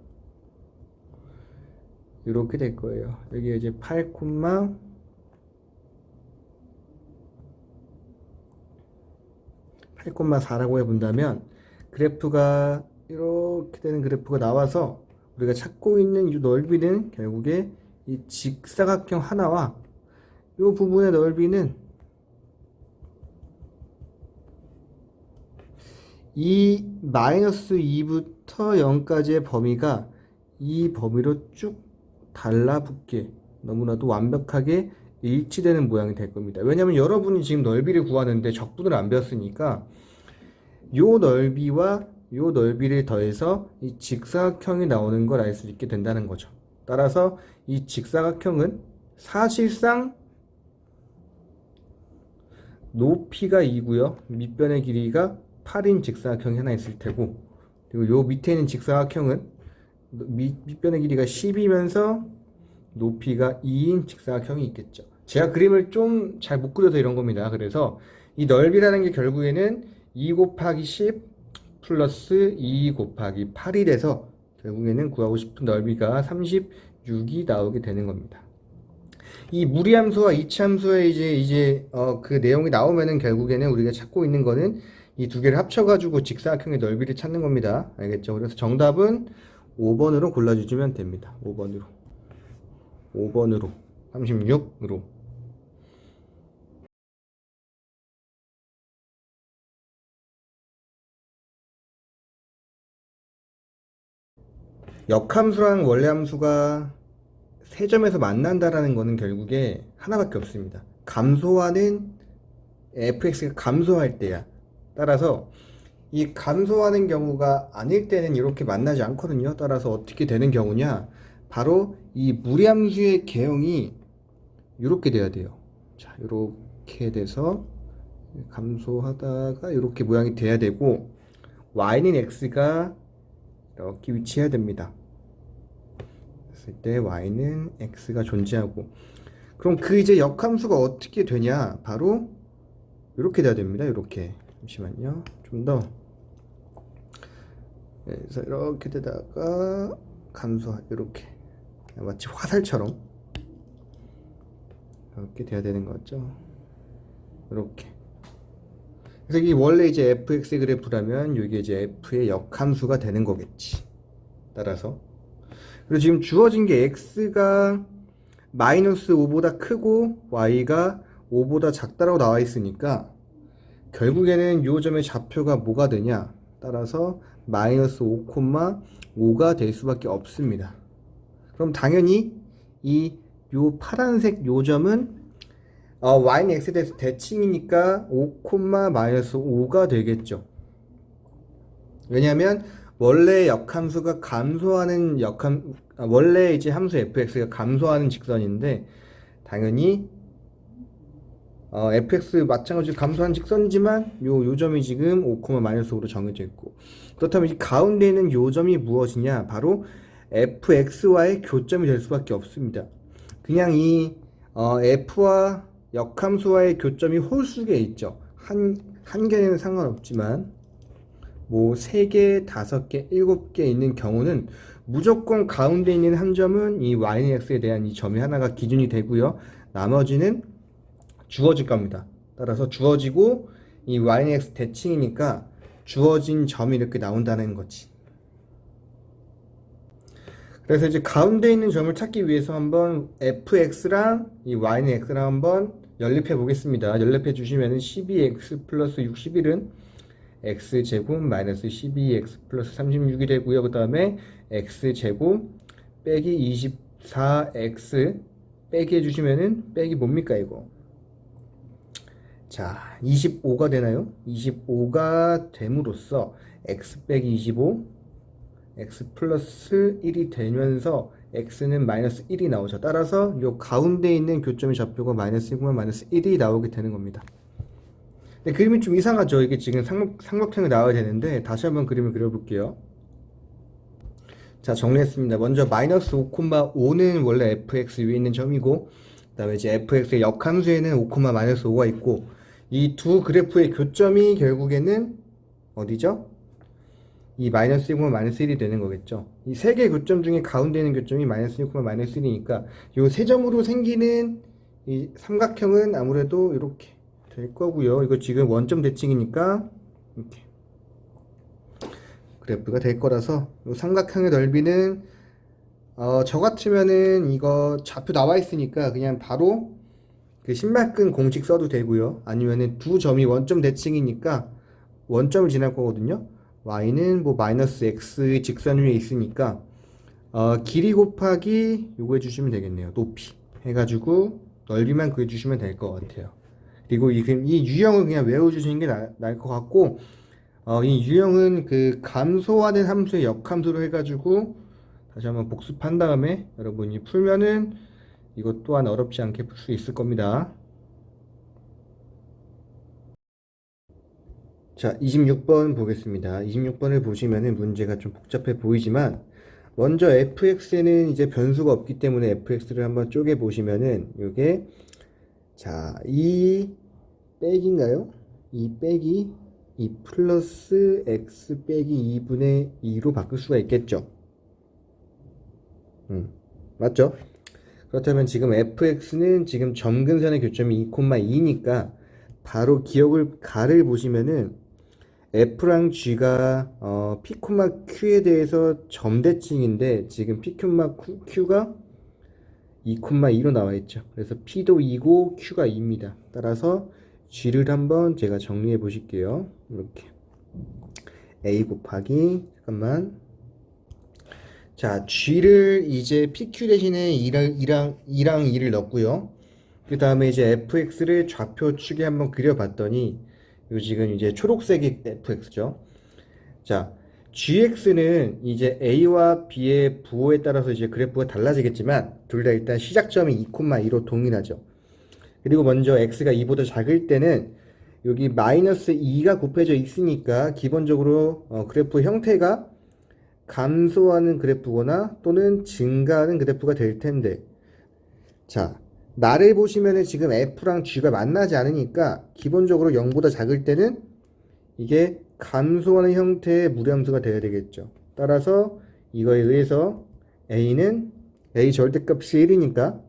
이렇게 될 거예요. 여기 이제 8,4라고 해본다면 그래프가 이렇게 되는 그래프가 나와서 우리가 찾고 있는 이 넓이는 결국에 이 직사각형 하나와 이 부분의 넓이는 이 마이너스 2부터 0까지의 범위가 이 범위로 쭉 달라붙게 너무나도 완벽하게 일치되는 모양이 될 겁니다. 왜냐하면 여러분이 지금 넓이를 구하는데 적분을 안 배웠으니까 요 넓이와 요 넓이를 더해서 이 직사각형이 나오는 걸 알 수 있게 된다는 거죠. 따라서 이 직사각형은 사실상 높이가 2고요. 밑변의 길이가 8인 직사각형이 하나 있을 테고, 그리고 요 밑에 있는 직사각형은 밑변의 길이가 10이면서 높이가 2인 직사각형이 있겠죠. 제가 그림을 좀 잘 못 그려서 이런 겁니다. 그래서 이 넓이라는 게 결국에는 2 곱하기 10 플러스 2 곱하기 8이 돼서 결국에는 구하고 싶은 넓이가 36이 나오게 되는 겁니다. 이 무리함수와 이치함수의 그 내용이 나오면은 결국에는 우리가 찾고 있는 거는 이 두 개를 합쳐가지고 직사각형의 넓이를 찾는 겁니다. 알겠죠? 그래서 정답은 5번으로 골라주시면 됩니다. 5번으로 36으로. 역함수랑 원래함수가 세 점에서 만난다라는 거는 결국에 하나밖에 없습니다. 감소하는 fx가 감소할 때야. 따라서 이 감소하는 경우가 아닐 때는 이렇게 만나지 않거든요. 따라서 어떻게 되는 경우냐? 바로 이 무리함수의 개형이 이렇게 돼야 돼요. 자, 이렇게 돼서 감소하다가 이렇게 모양이 돼야 되고, y는 x가 이렇게 위치해야 됩니다. 그랬을 때 y는 x가 존재하고, 그럼 그 이제 역함수가 어떻게 되냐? 바로 이렇게 돼야 됩니다. 이렇게. 잠시만요. 좀 더. 그래서 이렇게 되다가 감소, 이렇게 마치 화살처럼 이렇게 돼야 되는 거죠. 이렇게. 그래서 이게 원래 이제 fx 그래프라면 이게 이제 f의 역함수가 되는 거겠지. 따라서. 그리고 지금 주어진 게 x가 마이너스 5보다 크고 y가 5보다 작다라고 나와 있으니까 결국에는 요 점의 좌표가 뭐가 되냐? 따라서 마이너스 5,5가 될 수밖에 없습니다. 그럼 당연히 요 파란색 요 점은 y는 x에 대해서 대칭이니까 5,-5가 되겠죠. 왜냐하면 원래 역함수가 감소하는 원래 이제 함수 fx가 감소하는 직선인데 당연히 fx 마찬가지로 감소하는 직선이지만 요 점이 지금 5,-5로 정해져 있고, 그렇다면 이 가운데 있는 요 점이 무엇이냐? 바로 fx와의 교점이 될 수밖에 없습니다. 그냥 이 f와 역함수와의 교점이 홀수에 있죠. 한 개는 상관없지만 뭐 3개, 5개, 7개 있는 경우는 무조건 가운데 있는 한 점은 이 y는 x에 대한 이 점이 하나가 기준이 되고요. 나머지는 주어질 겁니다. 따라서 주어지고 이 y는 x 대칭이니까 주어진 점이 이렇게 나온다는 거지. 그래서 이제 가운데 있는 점을 찾기 위해서 한번 fx랑 이 y는 x랑 한번 연립해 보겠습니다. 연립해 주시면은 12x 플러스 61은 x제곱 마이너스 12x 플러스 36이 되고요. 그 다음에 x제곱 빼기 24x 빼기 해주시면은 빼기 뭡니까 이거? 자, 25가 되나요? 25가 됨으로써 x 빼기 25 x 플러스 1이 되면서 x는 마이너스 1이 나오죠. 따라서 요 가운데 있는 교점의 좌표가 마이너스 1이면 마이너스 1이 나오게 되는 겁니다. 근데 그림이 좀 이상하죠. 이게 지금 삼각형이 나와야 되는데 다시 한번 그림을 그려볼게요. 자, 정리했습니다. 먼저 마이너스 5,5는 원래 fx 위에 있는 점이고, 그 다음에 이제 fx의 역함수에는 5,-5가 있고, 이 두 그래프의 교점이 결국에는 어디죠? 이 마이너스 1, 마이너스 1이 되는 거겠죠. 이 세 개의 교점 중에 가운데 있는 교점이 마이너스 1, 마이너스 1이니까 이 세 점으로 생기는 이 삼각형은 아무래도 이렇게 될 거고요. 이거 지금 원점 대칭이니까 이렇게 그래프가 될 거라서 이 삼각형의 넓이는 저 같으면은 이거 좌표 나와 있으니까 그냥 바로 그 신발끈 공식 써도 되고요. 아니면은 두 점이 원점 대칭이니까 원점을 지날 거거든요. y는 뭐 마이너스 x 직선 위에 있으니까 길이 곱하기 요거 해주시면 되겠네요. 높이 해가지고 넓이만 구해주시면 될 것 같아요. 그리고 이 유형을 그냥 외워주시는 게 나을 것 같고, 이 유형은 그 감소하는 함수의 역함수로 해가지고 다시 한번 복습한 다음에 여러분이 풀면은 이것 또한 어렵지 않게 풀 수 있을 겁니다. 자, 26번 보겠습니다. 26번을 보시면은 문제가 좀 복잡해 보이지만 먼저 fx에는 이제 변수가 없기 때문에 fx를 한번 쪼개 보시면은 요게 자, 이 백인가요? 이 백이 이 플러스 x 빼기 2분의 2로 바꿀 수가 있겠죠. 맞죠? 그렇다면 지금 fx는 지금 점근선의 교점이 2,2니까 바로 기억을 가를 보시면은 f랑 g가 p, q에 대해서 점대칭인데 지금 p, q가 2,2로 나와 있죠. 그래서 p도 2고 q가 2입니다. 따라서 g를 한번 제가 정리해 보실게요. 이렇게 a 곱하기 잠깐만. 자, g를 이제 pq 대신에 2랑 2를 넣었고요. 그 다음에 이제 fx를 좌표축에 한번 그려봤더니 요 지금 이제 초록색이 fx죠. 자, gx는 이제 a와 b의 부호에 따라서 이제 그래프가 달라지겠지만 둘 다 일단 시작점이 2,2로 동일하죠. 그리고 먼저 x가 2보다 작을 때는 여기 마이너스 2가 곱해져 있으니까 기본적으로 그래프 형태가 감소하는 그래프거나 또는 증가하는 그래프가 될 텐데, 자, 나를 보시면은 지금 f랑 g가 만나지 않으니까 기본적으로 0보다 작을 때는 이게 감소하는 형태의 무리함수가 되어야 되겠죠. 따라서 이거에 의해서 a는 a 절대값이 1이니까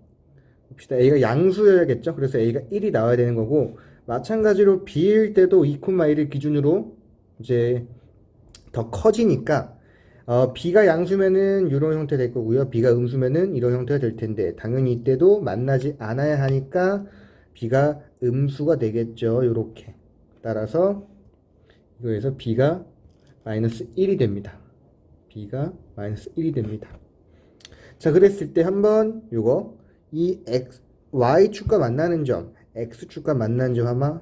봅시다. a가 양수여야겠죠. 그래서 a가 1이 나와야 되는 거고, 마찬가지로 b일 때도 2,1을 기준으로 이제 더 커지니까 b가 양수면은 이런 형태 될 거고요. b가 음수면은 이런 형태가 될 텐데 당연히 이때도 만나지 않아야 하니까 b가 음수가 되겠죠. 요렇게. 따라서 이거에서 b가 마이너스 1이 됩니다. b가 마이너스 1이 됩니다. 자, 그랬을 때 한번 요거 이 y축과 만나는 점, x축과 만나는 점 아마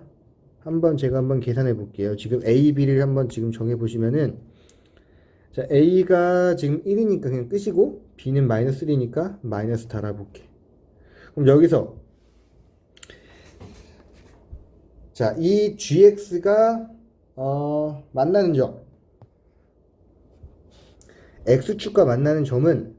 제가 한번 계산해 볼게요. 지금 a, b를 한번 지금 정해 보시면은 자, a가 지금 1이니까 그냥 끝이고 b는 마이너스 3니까 마이너스 달아볼게. 그럼 여기서 자, 이 gx가 만나는 점, x축과 만나는 점은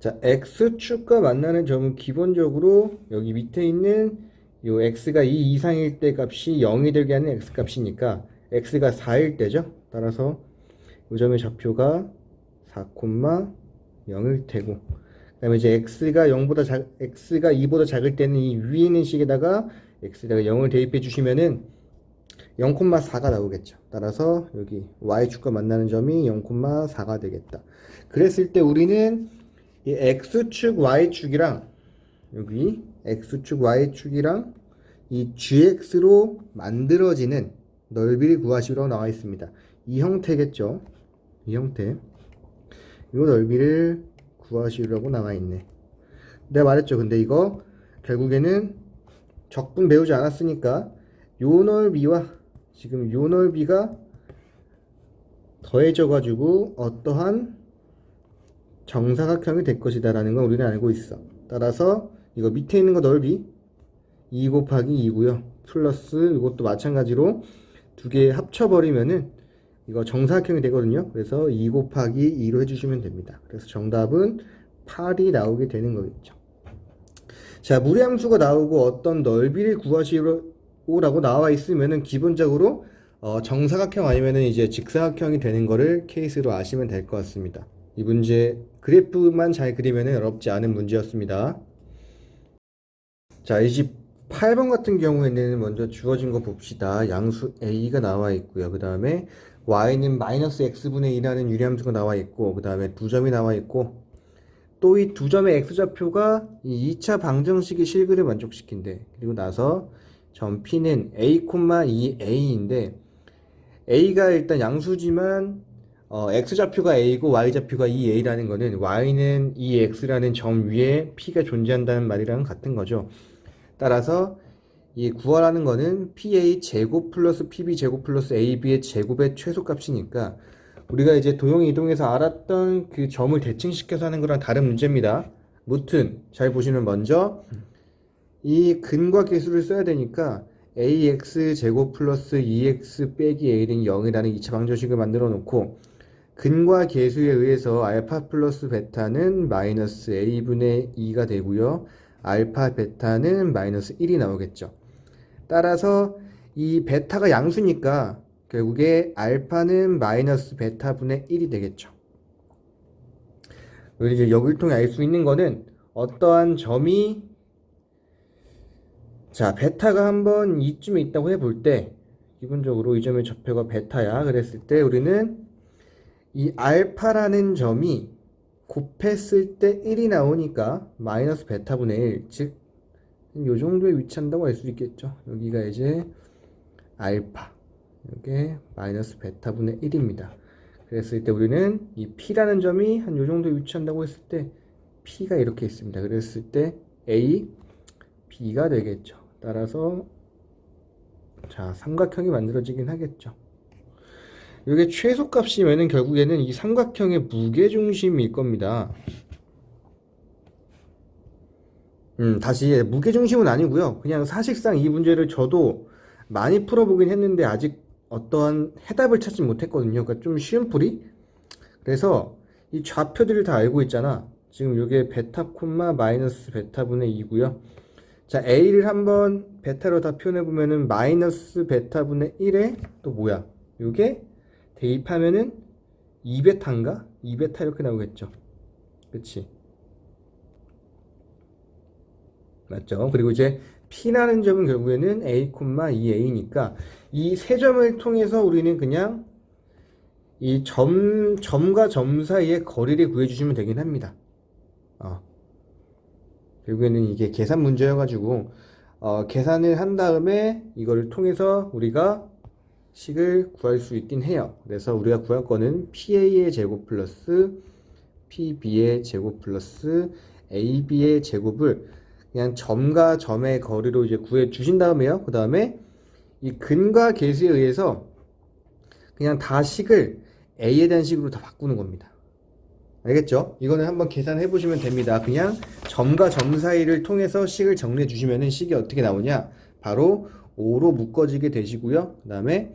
자, x축과 만나는 점은 기본적으로 여기 밑에 있는 요 x가 2 이상일 때 값이 0이 되게 하는 x 값이니까 x가 4일 때죠. 따라서 이 점의 좌표가 4,0일 테고, 그 다음에 이제 x가 2보다 작을 때는 이 위에 있는 식에다가 x에다가 0을 대입해 주시면은 0,4가 나오겠죠. 따라서 여기 y축과 만나는 점이 0,4가 되겠다. 그랬을 때 우리는 이 x축 y축이랑 여기 x축 y축이랑 이 gx로 만들어지는 넓이를 구하시라고 나와 있습니다. 이 형태겠죠. 이 형태. 이 넓이를 구하시려고 나와 있네. 내가 말했죠. 근데 이거 결국에는 적분 배우지 않았으니까 요 넓이와 지금 요 넓이가 더해져 가지고 어떠한 정사각형이 될 것이다 라는 건 우리는 알고 있어. 따라서 이거 밑에 있는 거 넓이 2 곱하기 2고요. 플러스 이것도 마찬가지로 두 개 합쳐버리면은 이거 정사각형이 되거든요. 그래서 2 곱하기 2로 해주시면 됩니다. 그래서 정답은 8이 나오게 되는 거겠죠. 자, 무리함수가 나오고 어떤 넓이를 구하시라고 나와 있으면은 기본적으로 정사각형 아니면은 이제 직사각형이 되는 거를 케이스로 아시면 될 것 같습니다. 이 문제 그래프만 잘 그리면은 어렵지 않은 문제였습니다. 자, 28번 같은 경우에는 먼저 주어진 거 봅시다. 양수 a가 나와 있고요. 그 다음에 y는 마이너스 x분의 2라는 유리함수가 나와 있고, 그 다음에 두 점이 나와 있고, 또 이 두 점의 x좌표가 이 2차 방정식의 실근을 만족시킨대. 그리고 나서 점 P는 a,2a인데 a가 일단 양수지만 x좌표가 a고 y좌표가 2a라는 거는 y는 2x라는 점 위에 P가 존재한다는 말이랑 같은 거죠. 따라서 이 구하라는 거는 PA 제곱 플러스 PB 제곱 플러스 AB의 제곱의 최소값이니까 우리가 이제 도형이 이동해서 알았던 그 점을 대칭시켜서 하는 거랑 다른 문제입니다. 무튼 잘 보시면 먼저 이 근과 계수를 써야 되니까 ax 제곱 플러스 2x 빼기 a는 0이라는 2차 방정식을 만들어 놓고 근과 계수에 의해서 알파 플러스 베타는 마이너스 a분의 2가 되고요. 알파 베타는 마이너스 1이 나오겠죠. 따라서 이 베타가 양수니까 결국에 알파는 마이너스 베타분의 1이 되겠죠. 그리고 이제 여기를 통해 알 수 있는 거는 어떠한 점이 자 베타가 한번 이쯤에 있다고 해볼 때 기본적으로 이 점의 좌표가 베타야 그랬을 때 우리는 이 알파라는 점이 곱했을 때 1이 나오니까 마이너스 베타분의 1, 즉 요 정도에 위치한다고 할 수 있겠죠. 여기가 이제 알파, 이게 마이너스 베타분의 1입니다. 그랬을 때 우리는 이 P라는 점이 한 요 정도에 위치한다고 했을 때 P가 이렇게 있습니다. 그랬을 때 A, B가 되겠죠. 따라서 자 삼각형이 만들어지긴 하겠죠. 이게 최소값이면은 결국에는 이 삼각형의 무게중심일 겁니다. 다시 무게중심은 아니고요. 그냥 사실상 이 문제를 저도 많이 풀어보긴 했는데 아직 어떠한 해답을 찾지 못했거든요. 그러니까 좀 쉬운 풀이. 그래서 이 좌표들을 다 알고 있잖아. 지금 이게 베타 콤마 마이너스 베타분의 2고요. 자 A를 한번 베타로 다 표현해보면은 마이너스 베타분의 1에 또 뭐야? 이게 대입하면은 2베타인가? 2베타 이렇게 나오겠죠. 그치? 맞죠? 그리고 이제 P라는 점은 결국에는 A, 2A니까 이 세 점을 통해서 우리는 그냥 이 점과 점 사이의 거리를 구해주시면 되긴 합니다. 결국에는 이게 계산 문제여가지고 계산을 한 다음에 이거를 통해서 우리가 식을 구할 수 있긴 해요. 그래서 우리가 구할 거는 PA의 제곱 플러스 PB의 제곱 플러스 AB의 제곱을 그냥 점과 점의 거리로 이제 구해 주신 다음에요. 그 다음에 이 근과 계수에 의해서 그냥 다 식을 A에 대한 식으로 다 바꾸는 겁니다. 알겠죠? 이거는 한번 계산해 보시면 됩니다. 그냥 점과 점 사이를 통해서 식을 정리해 주시면은 식이 어떻게 나오냐? 바로 5로 묶어지게 되시고요. 그 다음에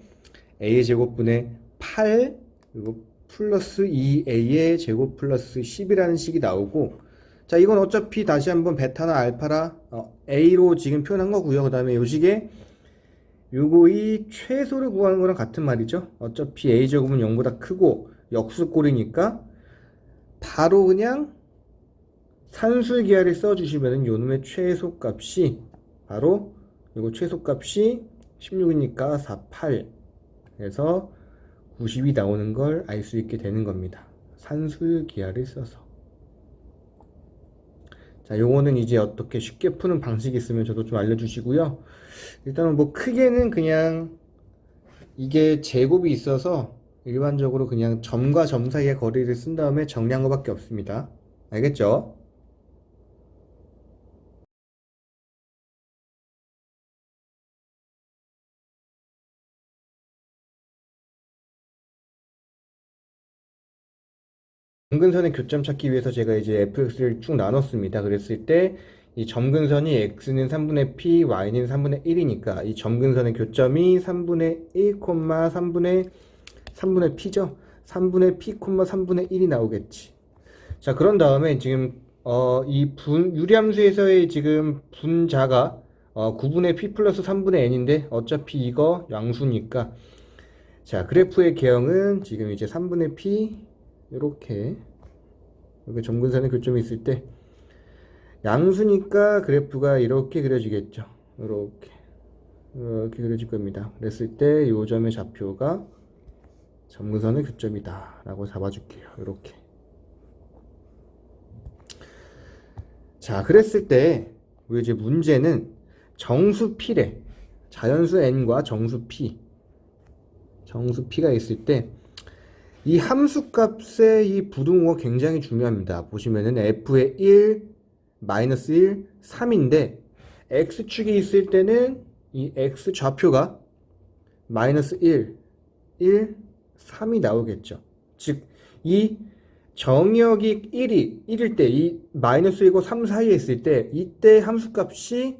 A의 제곱분의 8 그리고 플러스 2A의 제곱 플러스 10이라는 식이 나오고 자 이건 어차피 다시 한번 베타나 알파라 A로 지금 표현한 거고요. 그 다음에 요 식에 요거의 최소를 구하는 거랑 같은 말이죠. 어차피 A제곱은 0보다 크고 역수꼴이니까 바로 그냥 산술기하를 써주시면 요놈의 최소값이 바로 요거 최소값이 16이니까 48 그래서 90이 나오는 걸 알 수 있게 되는 겁니다. 산술기하를 써서 자 요거는 이제 어떻게 쉽게 푸는 방식이 있으면 저도 좀 알려주시고요. 일단은 뭐 크게는 그냥 이게 제곱이 있어서 일반적으로 그냥 점과 점 사이의 거리를 쓴 다음에 정리한 것밖에 없습니다. 알겠죠? 점근선의 교점 찾기 위해서 제가 이제 fx를 쭉 나눴습니다. 그랬을 때 이 점근선이 x는 3분의 p, y는 3분의 1이니까 이 점근선의 교점이 3분의 1, 3분의 p죠. 3분의 p, 3분의 1이 나오겠지. 자, 그런 다음에 지금 이 유리함수에서의 지금 분자가 9분의 p 플러스 3분의 n인데 어차피 이거 양수니까 자, 그래프의 개형은 지금 이제 3분의 p 이렇게 여기 점근선의 교점이 있을 때 양수니까 그래프가 이렇게 그려지겠죠. 이렇게 그려질 겁니다. 그랬을 때 이 점의 좌표가 점근선의 교점이다 라고 잡아줄게요. 이렇게. 자, 그랬을 때 우리 이제 문제는 정수 P래. 자연수 N과 정수 P가 있을 때 이 함수값의 이 부등호가 굉장히 중요합니다. 보시면은 f의 1, 마이너스 1, 3인데 x축이 있을 때는 이 x 좌표가 마이너스 1, 1, 3이 나오겠죠. 즉, 이 정의역이 1일 때, 이 마이너스 1과 3 사이에 있을 때, 이때 함수값이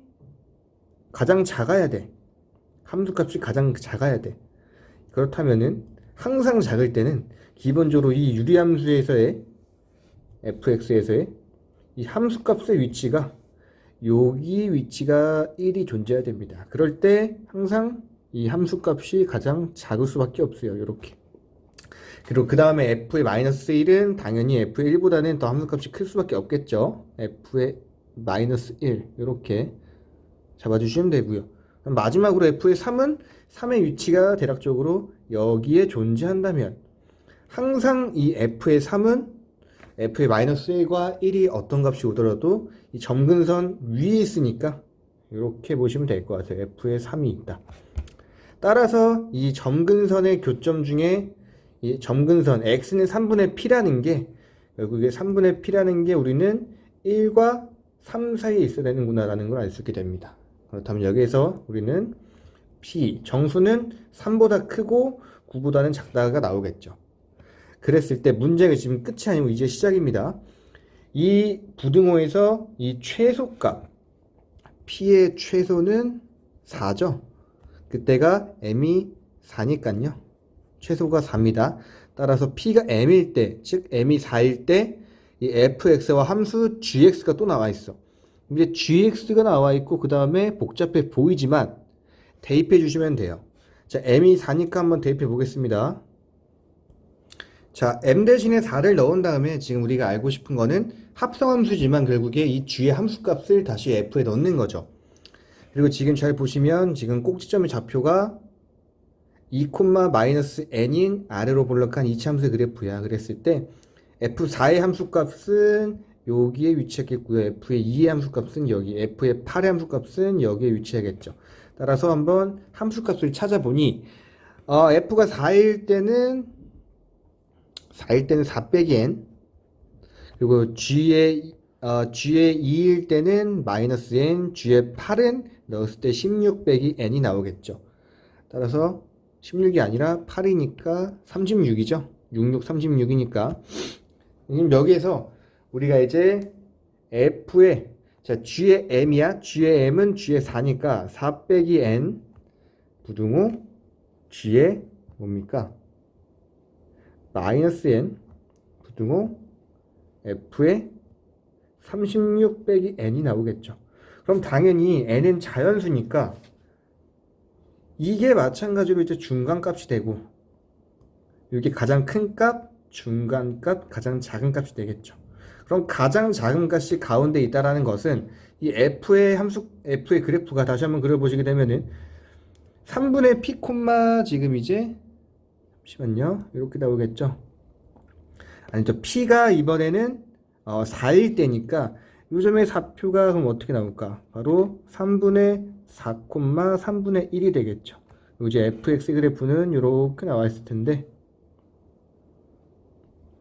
가장 작아야 돼. 함수값이 가장 작아야 돼. 그렇다면은, 항상 작을 때는, 기본적으로 이 유리함수에서의, fx에서의 이 함수값의 위치가, 여기 위치가 1이 존재해야 됩니다. 그럴 때, 항상 이 함수값이 가장 작을 수밖에 없어요. 이렇게. 그리고 그 다음에 f의 마이너스 1은 당연히 f의 1보다는 더 함수값이 클 수밖에 없겠죠. f의 마이너스 1 이렇게 잡아주시면 되고요. 마지막으로 f의 3은 3의 위치가 대략적으로 여기에 존재한다면 항상 이 f의 3은 f의 마이너스 1과 1이 어떤 값이 오더라도 이 점근선 위에 있으니까 이렇게 보시면 될 것 같아요. f의 3이 있다. 따라서 이 점근선의 교점 중에 이 점근선 x는 3분의 p라는 게 결국에 3분의 p라는 게 우리는 1과 3 사이에 있어야 되는구나 라는 걸 알 수 있게 됩니다. 그렇다면 여기에서 우리는 p 정수는 3보다 크고 9보다는 작다가 나오겠죠. 그랬을 때 문제가 지금 끝이 아니고 이제 시작입니다. 이 부등호에서 이 최소값 p의 최소는 4죠. 그때가 m이 4니까요. 최소가 4입니다. 따라서 p가 m일 때, 즉 m이 4일 때 이 fx와 함수 gx가 또 나와 있어. 이제 gx가 나와 있고 그 다음에 복잡해 보이지만 대입해 주시면 돼요. 자, m이 4니까 한번 대입해 보겠습니다. 자, m 대신에 4를 넣은 다음에 지금 우리가 알고 싶은 거는 합성함수지만 결국에 이 g의 함수값을 다시 f에 넣는 거죠. 그리고 지금 잘 보시면 지금 꼭지점의 좌표가 2,-n인 아래로 볼록한 이차함수의 그래프야. 그랬을 때 f4의 함수값은 여기에 위치하겠고요. f의 2의 함수값은 여기, f의 8의 함수값은 여기에 위치하겠죠. 따라서 한번 함수값을 찾아보니 f가 4일 때는 4 빼기 n, 그리고 g의 2일 때는 마이너스 n, g의 8은 넣었을 때 16 빼기 n이 나오겠죠. 따라서 16이 아니라 8이니까 36이죠. 66, 36이니까. 여기에서 우리가 이제 f의, 자, g의 m이야. g의 m은 g의 4니까 4 빼기 n 부등호 g의 뭡니까? 마이너스 n 부등호 f의 36 빼기 n이 나오겠죠. 그럼 당연히 n은 자연수니까 이게 마찬가지로 이제 중간값이 되고 이게 가장 큰 값, 중간값, 가장 작은 값이 되겠죠. 그럼 가장 작은 값이 가운데 있다라는 것은 이 f의 f의 그래프가 다시 한번 그려보시게 되면은 3분의 p 콤마 지금 이제 잠시만요. 이렇게 나오겠죠. 아니죠. p가 이번에는 4일 때니까 요점의 좌표가 그럼 어떻게 나올까? 바로 3분의 4, 3분의 1이 되겠죠. 이제 fx 그래프는 이렇게 나와 있을 텐데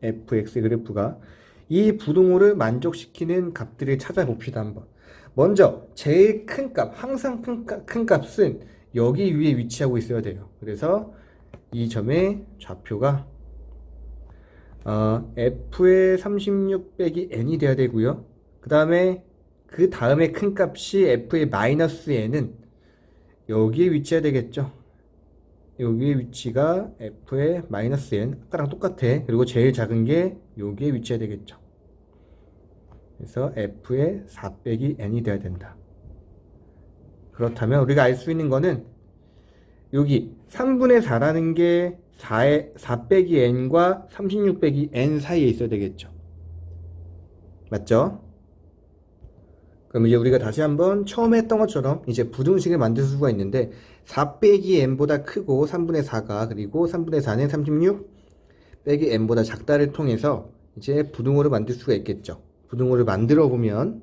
fx 그래프가 이 부등호를 만족시키는 값들을 찾아봅시다. 한번. 먼저 제일 큰 값, 항상 큰 값은 여기 위에 위치하고 있어야 돼요. 그래서 이 점의 좌표가 f의 36 빼기 n이 돼야 되고요. 그 다음에 큰 값이 f의 마이너스 n은 여기에 위치해야 되겠죠. 여기에 위치가 f의 마이너스 n, 아까랑 똑같아. 그리고 제일 작은 게 여기에 위치해야 되겠죠. 그래서 f의 4 빼기 n이 돼야 된다. 그렇다면 우리가 알 수 있는 거는 여기 3분의 4라는 게 4 빼기 n과 36 빼기 n 사이에 있어야 되겠죠. 맞죠? 그럼 이제 우리가 다시 한번 처음에 했던 것처럼 이제 부등식을 만들 수가 있는데 4 빼기 n보다 크고 3분의 4가 그리고 3분의 4는 36 빼기 n보다 작다를 통해서 이제 부등호를 만들 수가 있겠죠. 부등호를 만들어 보면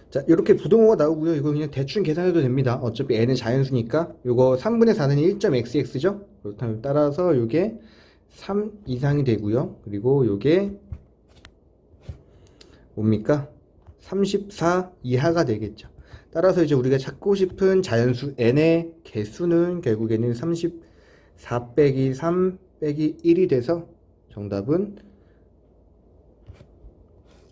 자, 이렇게 부등호가 나오고요. 이거 그냥 대충 계산해도 됩니다. 어차피 n은 자연수니까 요거 3분의 4는 1.xx죠. 그렇다면 따라서 요게 3 이상이 되고요. 그리고 요게 뭡니까? 34 이하가 되겠죠. 따라서 이제 우리가 찾고 싶은 자연수 n의 개수는 결국에는 34 빼기 3 빼기 1이 돼서 정답은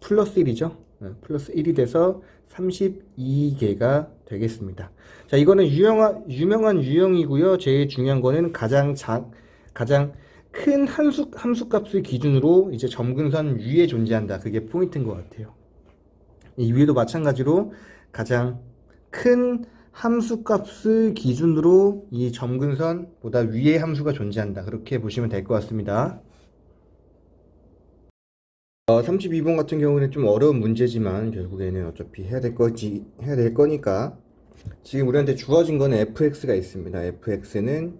플러스 1이죠. 플러스 1이 돼서 32개가 되겠습니다. 자, 이거는 유명한 유형이고요. 제일 중요한 거는 가장 큰 함수값을 기준으로 이제 점근선 위에 존재한다. 그게 포인트인 것 같아요. 이 위에도 마찬가지로 가장 큰 함수값을 기준으로 이 점근선보다 위에 함수가 존재한다. 그렇게 보시면 될 것 같습니다. 32번 같은 경우는 좀 어려운 문제지만 결국에는 어차피 해야 될 거니까 지금 우리한테 주어진 거는 fx가 있습니다. fx는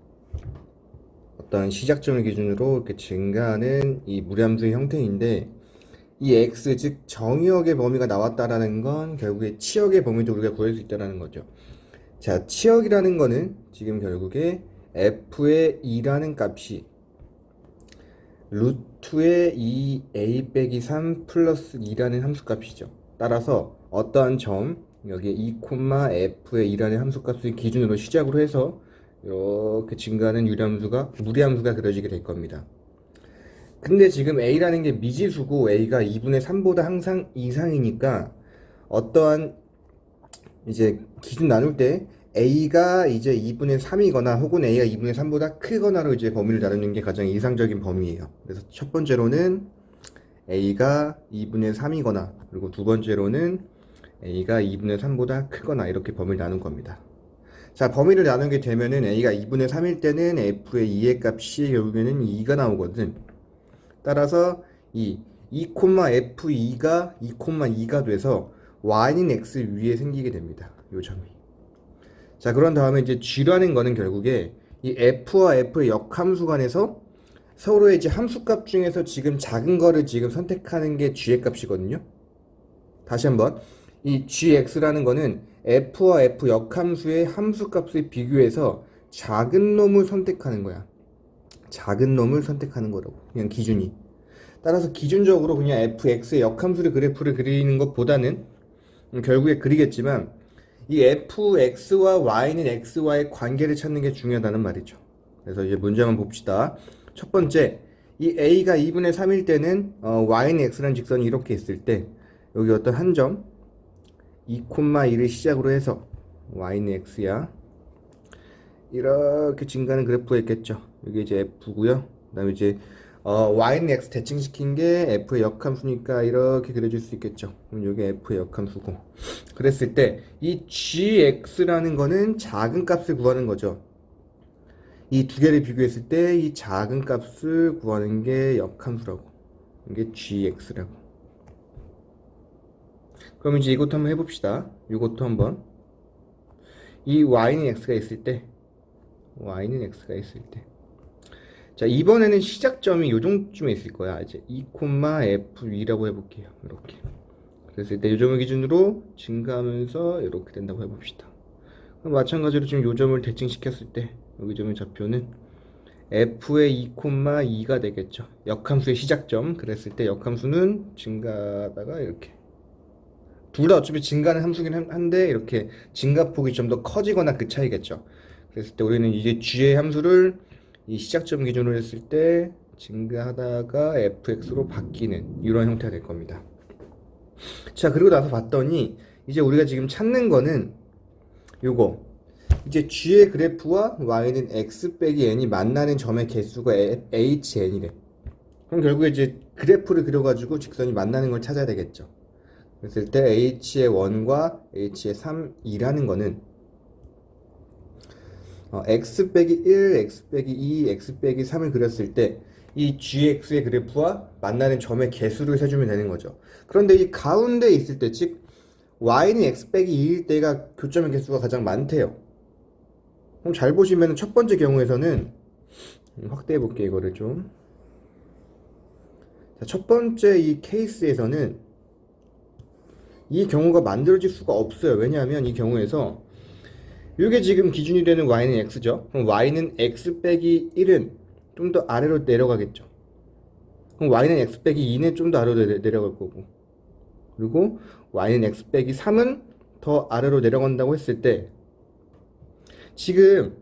어떤 시작점을 기준으로 이렇게 증가하는 이 무리함수의 형태인데 이 x 즉 정의역의 범위가 나왔다라는 건 결국에 치역의 범위도 우리가 구할 수 있다라는 거죠. 자, 치역이라는 거는 지금 결국에 f의 2라는 값이 루트의 2a 빼기 3 플러스 2라는 함수값이죠. 따라서 어떠한 점 여기에 2, f의 2라는 함수값을 기준으로 시작으로 해서 이렇게 증가하는 무리함수가 그려지게 될 겁니다. 근데 지금 a라는 게 미지수고 a가 2분의 3보다 항상 이상이니까 어떠한 이제 기준 나눌 때 a가 이제 2분의 3이거나 혹은 a가 2분의 3보다 크거나로 이제 범위를 나누는 게 가장 이상적인 범위예요. 그래서 첫 번째로는 a가 2분의 3이거나 그리고 두 번째로는 a가 2분의 3보다 크거나 이렇게 범위를 나눈 겁니다. 자, 범위를 나누게 되면은 a가 2분의 3일 때는 f의 2의 값이 결국에는 2가 나오거든. 따라서 이 2,f2가 2,2가 돼서 y는 x 위에 생기게 됩니다. 요 점이. 자, 그런 다음에 이제 g라는 거는 결국에 이 f와 f의 역함수 간에서 서로의 이제 함수값 중에서 지금 작은 거를 지금 선택하는 게 g의 값이거든요. 다시 한번 이 gx라는 거는 f와 f 역함수의 함수값을 비교해서 작은 놈을 선택하는 거야. 작은 놈을 선택하는 거라고. 그냥 기준이. 따라서 기준적으로 그냥 fx의 역함수의 그래프를 그리는 것보다는 결국에 그리겠지만 이 fx와 y는 x와의 관계를 찾는 게 중요하다는 말이죠. 그래서 이제 문제 한번 봅시다. 첫 번째, 이 a가 2분의 3일 때는 y는 x라는 직선이 이렇게 있을 때 여기 어떤 한 점 2,1을 시작으로 해서 y는 x야. 이렇게 증가하는 그래프가 있겠죠. 여기 이제 f고요. 그 다음에 이제 y는 x 대칭시킨 게 f의 역함수니까 이렇게 그려질 수 있겠죠. 그럼 여기 f의 역함수고. 그랬을 때 이 gx라는 거는 작은 값을 구하는 거죠. 이 두 개를 비교했을 때 이 작은 값을 구하는 게 역함수라고. 이게 gx라고. 그럼 이제 이것도 한번 해봅시다. 이것도 한번. 이 y는 x가 있을 때 자, 이번에는 시작점이 요 정도쯤에 있을 거야. 이제 2,f이라고 해볼게요. 이렇게. 그랬을 때 요 점을 기준으로 증가하면서 이렇게 된다고 해봅시다. 그럼 마찬가지로 지금 요 점을 대칭시켰을 때 여기 점의 좌표는 f의 2,2가 되겠죠. 역함수의 시작점. 그랬을 때 역함수는 증가하다가 이렇게. 둘 다 어차피 증가하는 함수긴 한데 이렇게 증가폭이 좀 더 커지거나 그 차이겠죠. 그랬을 때 우리는 이제 g의 함수를 이 시작점 기준으로 했을 때 증가하다가 fx로 바뀌는 이런 형태가 될 겁니다. 자, 그리고 나서 봤더니 이제 우리가 지금 찾는 거는 요거 이제 g의 그래프와 y는 x 빼기 n이 만나는 점의 개수가 hn이래. 그럼 결국에 이제 그래프를 그려가지고 직선이 만나는 걸 찾아야 되겠죠. 그랬을 때 h의 1과 h의 3이라는 거는 x 빼기 1, x 빼기 2, x 빼기 3을 그렸을 때 이 gx의 그래프와 만나는 점의 개수를 세주면 되는 거죠. 그런데 이 가운데 있을 때, 즉 y는 x 빼기 2일 때가 교점의 개수가 가장 많대요. 그럼 잘 보시면 첫 번째 경우에서는 확대해 볼게요. 이거를 좀. 자, 첫 번째 이 케이스에서는 이 경우가 만들어질 수가 없어요. 왜냐하면 이 경우에서 이게 지금 기준이 되는 y는 x죠. 그럼 y는 x 빼기 1은 좀 더 아래로 내려가겠죠. 그럼 y는 x 빼기 2는 좀 더 아래로 내려갈 거고, 그리고 y는 x 빼기 3은 더 아래로 내려간다고 했을 때 지금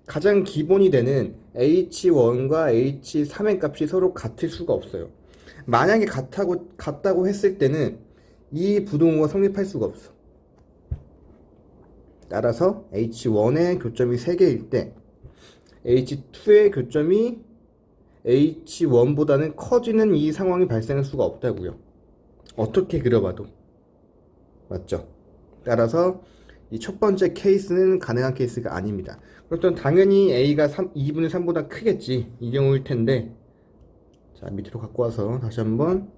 가장 기본이 되는 h1과 h3의 값이 서로 같을 수가 없어요. 만약에 같다고 했을 때는 이 부동호가 성립할 수가 없어. 따라서 h1의 교점이 3개일 때 h2의 교점이 h1보다는 커지는 이 상황이 발생할 수가 없다고요. 어떻게 그려봐도. 맞죠? 따라서 이 첫 번째 케이스는 가능한 케이스가 아닙니다. 그렇다면 당연히 a가 2분의 3보다 크겠지. 이 경우일 텐데, 자, 밑으로 갖고 와서 다시 한번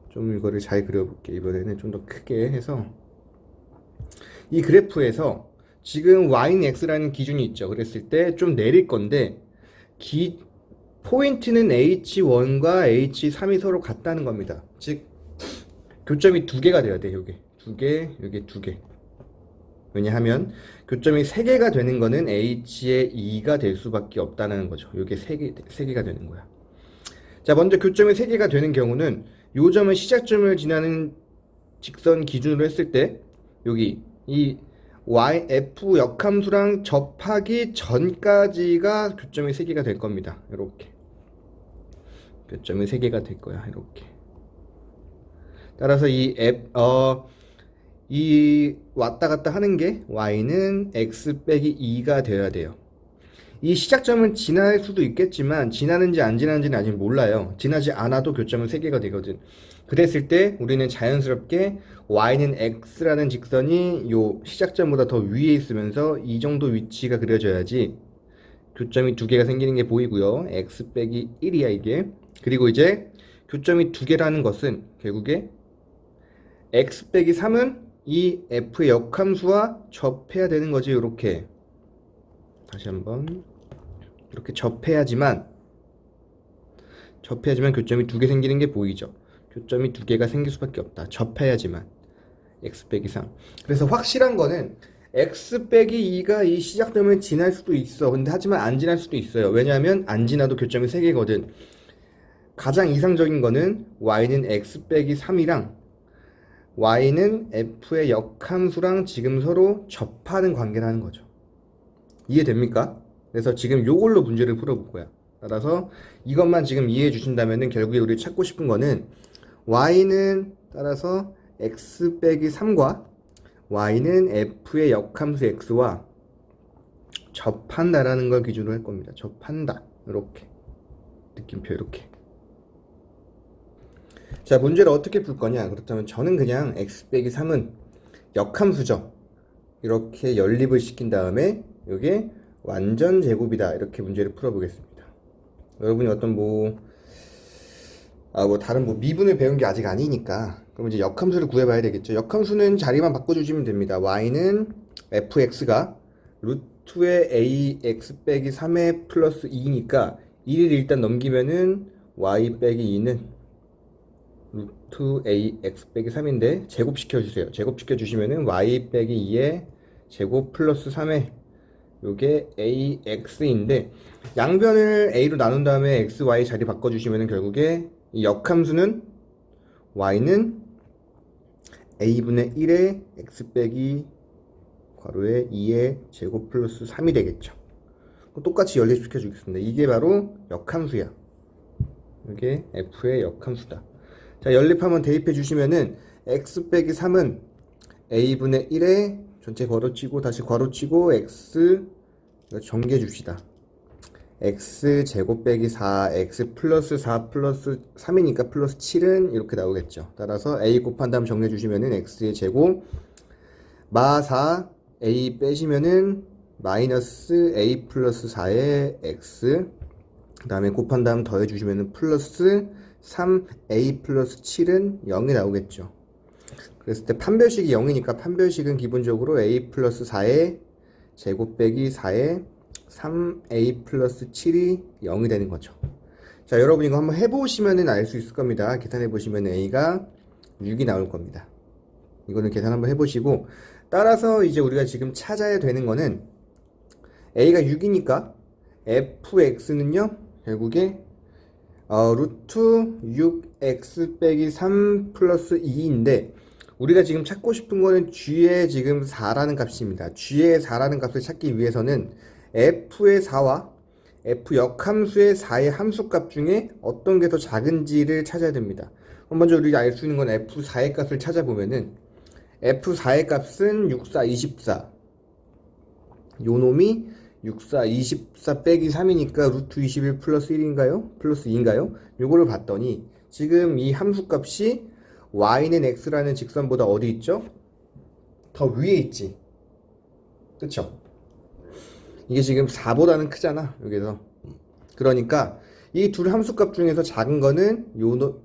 좀 이거를 잘 그려볼게. 이번에는 좀 더 크게 해서 이 그래프에서 지금 y는 x라는 기준이 있죠. 그랬을 때 좀 내릴 건데 포인트는 h1과 h3이 서로 같다는 겁니다. 즉 교점이 2개가 돼야 돼. 요게 2개, 요게 2개. 왜냐하면 교점이 3개가 되는 거는 h의 2가 될 수밖에 없다는 거죠. 요게 3개가 되는 거야. 자, 먼저 교점이 3개가 되는 경우는 요 점은 시작점을 지나는 직선 기준으로 했을 때 여기 이 f 역함수랑 접하기 전까지가 교점이 3개가 될 겁니다. 이렇게 교점이 3개가 될 거야. 이렇게. 따라서 이 왔다 갔다 하는 게 y는 x 빼기 2가 되어야 돼요. 이 시작점은 지날 수도 있겠지만 지나는지 안 지나는지는 아직 몰라요. 지나지 않아도 교점은 3개가 되거든. 그랬을 때 우리는 자연스럽게 y는 x라는 직선이 요 시작점보다 더 위에 있으면서 이 정도 위치가 그려져야지 교점이 2개가 생기는 게 보이고요. x 빼기 1이야 이게. 그리고 이제 교점이 2개라는 것은 결국에 x 빼기 3은 이 f의 역함수와 접해야 되는 거지. 이렇게 다시 한번 이렇게 접해야지만 교점이 2개 생기는 게 보이죠. 교점이 2개가 생길 수밖에 없다. 접해야지만 x 빼기 3. 그래서 확실한 거는 x 빼기 2가 이 시작점을 지날 수도 있어. 근데 하지만 안 지날 수도 있어요. 왜냐하면 안 지나도 교점이 3개거든. 가장 이상적인 거는 y는 x 빼기 3이랑 y는 f의 역함수랑 지금 서로 접하는 관계라는 거죠. 이해됩니까? 그래서 지금 요걸로 문제를 풀어볼 거야. 따라서 이것만 지금 이해해 주신다면은 결국에 우리 찾고 싶은 거는 y는 따라서 x 빼기 3과 y는 f의 역함수 x와 접한다라는 걸 기준으로 할 겁니다. 접한다. 이렇게 느낌표 이렇게. 자, 문제를 어떻게 풀 거냐? 그렇다면 저는 그냥 x 빼기 3은 역함수죠. 이렇게 연립을 시킨 다음에 이게 완전 제곱이다. 이렇게 문제를 풀어보겠습니다. 여러분이 어떤 다른 미분을 배운 게 아직 아니니까 그럼 이제 역함수를 구해봐야 되겠죠. 역함수는 자리만 바꿔주시면 됩니다. y는 fx가 루트의 ax 빼기 3의 플러스 2니까 1을 일단 넘기면은 y 빼기 2는 루트 ax 빼기 3인데 제곱시켜주세요. 제곱시켜주시면은 y 빼기 2의 제곱 플러스 3의 요게 ax인데 양변을 a로 나눈 다음에 x, y 자리 바꿔주시면은 결국에 이 역함수는 y는 a분의 1의 x 빼기 괄호에 2의 제곱 플러스 3이 되겠죠. 똑같이 연립시켜 주겠습니다. 이게 바로 역함수야. 이게 f의 역함수다. 자, 연립하면 대입해 주시면은 x 빼기 3은 a분의 1에 전체 괄호치고 다시 괄호치고 x 정리해 줍시다. x 제곱 빼기 4 x 플러스 4 플러스 3이니까 플러스 7은 이렇게 나오겠죠. 따라서 a 곱한 다음 정리해 주시면은 x의 제곱 마 4 a 빼시면은 마이너스 a 플러스 4의 x 그 다음에 곱한 다음 더해 주시면은 플러스 3a 플러스 7은 0이 나오겠죠. 그랬을 때 판별식이 0이니까 판별식은 기본적으로 a 플러스 4의 제곱 빼기 4의 3a 플러스 7이 0이 되는 거죠. 자, 여러분 이거 한번 해보시면 알 수 있을 겁니다. 계산해보시면 a가 6이 나올 겁니다. 이거는 계산 한번 해보시고 따라서 이제 우리가 지금 찾아야 되는 거는 a가 6이니까 fx는요 결국에 루트 6x 빼기 3 플러스 2인데 우리가 지금 찾고 싶은 거는 g의 지금 4라는 값입니다. g의 4라는 값을 찾기 위해서는 f의 4와 f 역함수의 4의 함수값 중에 어떤 게 더 작은지를 찾아야 됩니다. 그럼 먼저 우리가 알 수 있는 건 f4의 값을 찾아보면은 f4의 값은 6, 4, 24. 요 놈이 6, 4, 24 빼기 3이니까 루트 21 플러스 1인가요? 플러스 2인가요? 요거를 봤더니 지금 이 함수값이 y는 x라는 직선보다 어디 있죠? 더 위에 있지. 그쵸? 이게 지금 4보다는 크잖아. 여기서. 그러니까 이 둘 함수값 중에서 작은 거는 요거.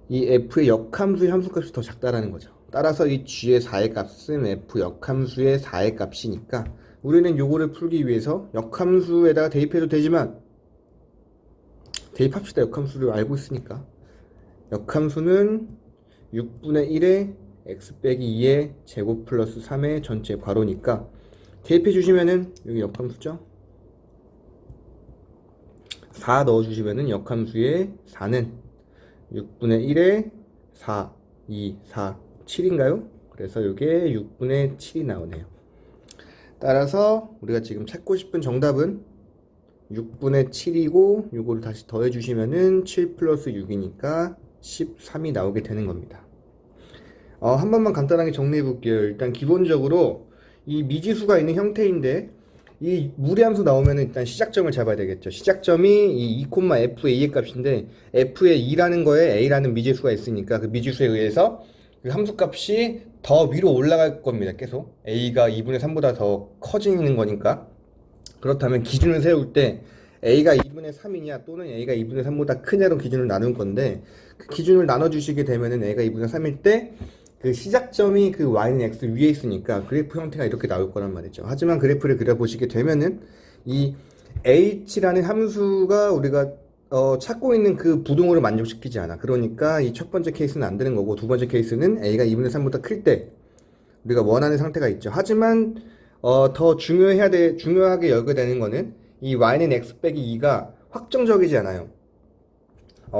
이 f의 역함수의 함수값이 더 작다라는 거죠. 따라서 이 g의 4의 값은 f 역함수의 4의 값이니까 우리는 요거를 풀기 위해서 역함수에다가 대입해도 되지만 대입합시다. 역함수를 알고 있으니까. 역함수는 6분의 1에 x 빼기 2의 제곱 플러스 3의 전체 괄호니까 대입해 주시면은 여기 역함수죠. 4 넣어 주시면은 역함수의 4는 6분의 1에 4, 2, 4, 7인가요? 그래서 이게 6분의 7이 나오네요. 따라서 우리가 지금 찾고 싶은 정답은 6분의 7이고 요거를 다시 더해 주시면은 7 플러스 6이니까 13이 나오게 되는 겁니다. 한 번만 간단하게 정리해 볼게요. 일단 기본적으로 이 미지수가 있는 형태인데 이 무리함수 나오면 일단 시작점을 잡아야 되겠죠. 시작점이 이 2,f의 a의 값인데 f의 2라는 거에 a라는 미지수가 있으니까 그 미지수에 의해서 그 함수값이 더 위로 올라갈 겁니다. 계속 a가 2분의 3보다 더 커지는 거니까. 그렇다면 기준을 세울 때 a가 2분의 3이냐 또는 a가 2분의 3보다 크냐로 기준을 나눌 건데 그 기준을 나눠주시게 되면은 a가 2분의 3일 때 그 시작점이 그 y는 x 위에 있으니까 그래프 형태가 이렇게 나올 거란 말이죠. 하지만 그래프를 그려보시게 되면은 이 h라는 함수가 우리가 찾고 있는 그 부동호를 만족시키지 않아. 그러니까 이 첫 번째 케이스는 안 되는 거고 두 번째 케이스는 a가 2분의 3보다 클 때 우리가 원하는 상태가 있죠. 하지만 더 중요하게 여겨야 되는 거는 이 y는 x 빼기 2가 확정적이지 않아요.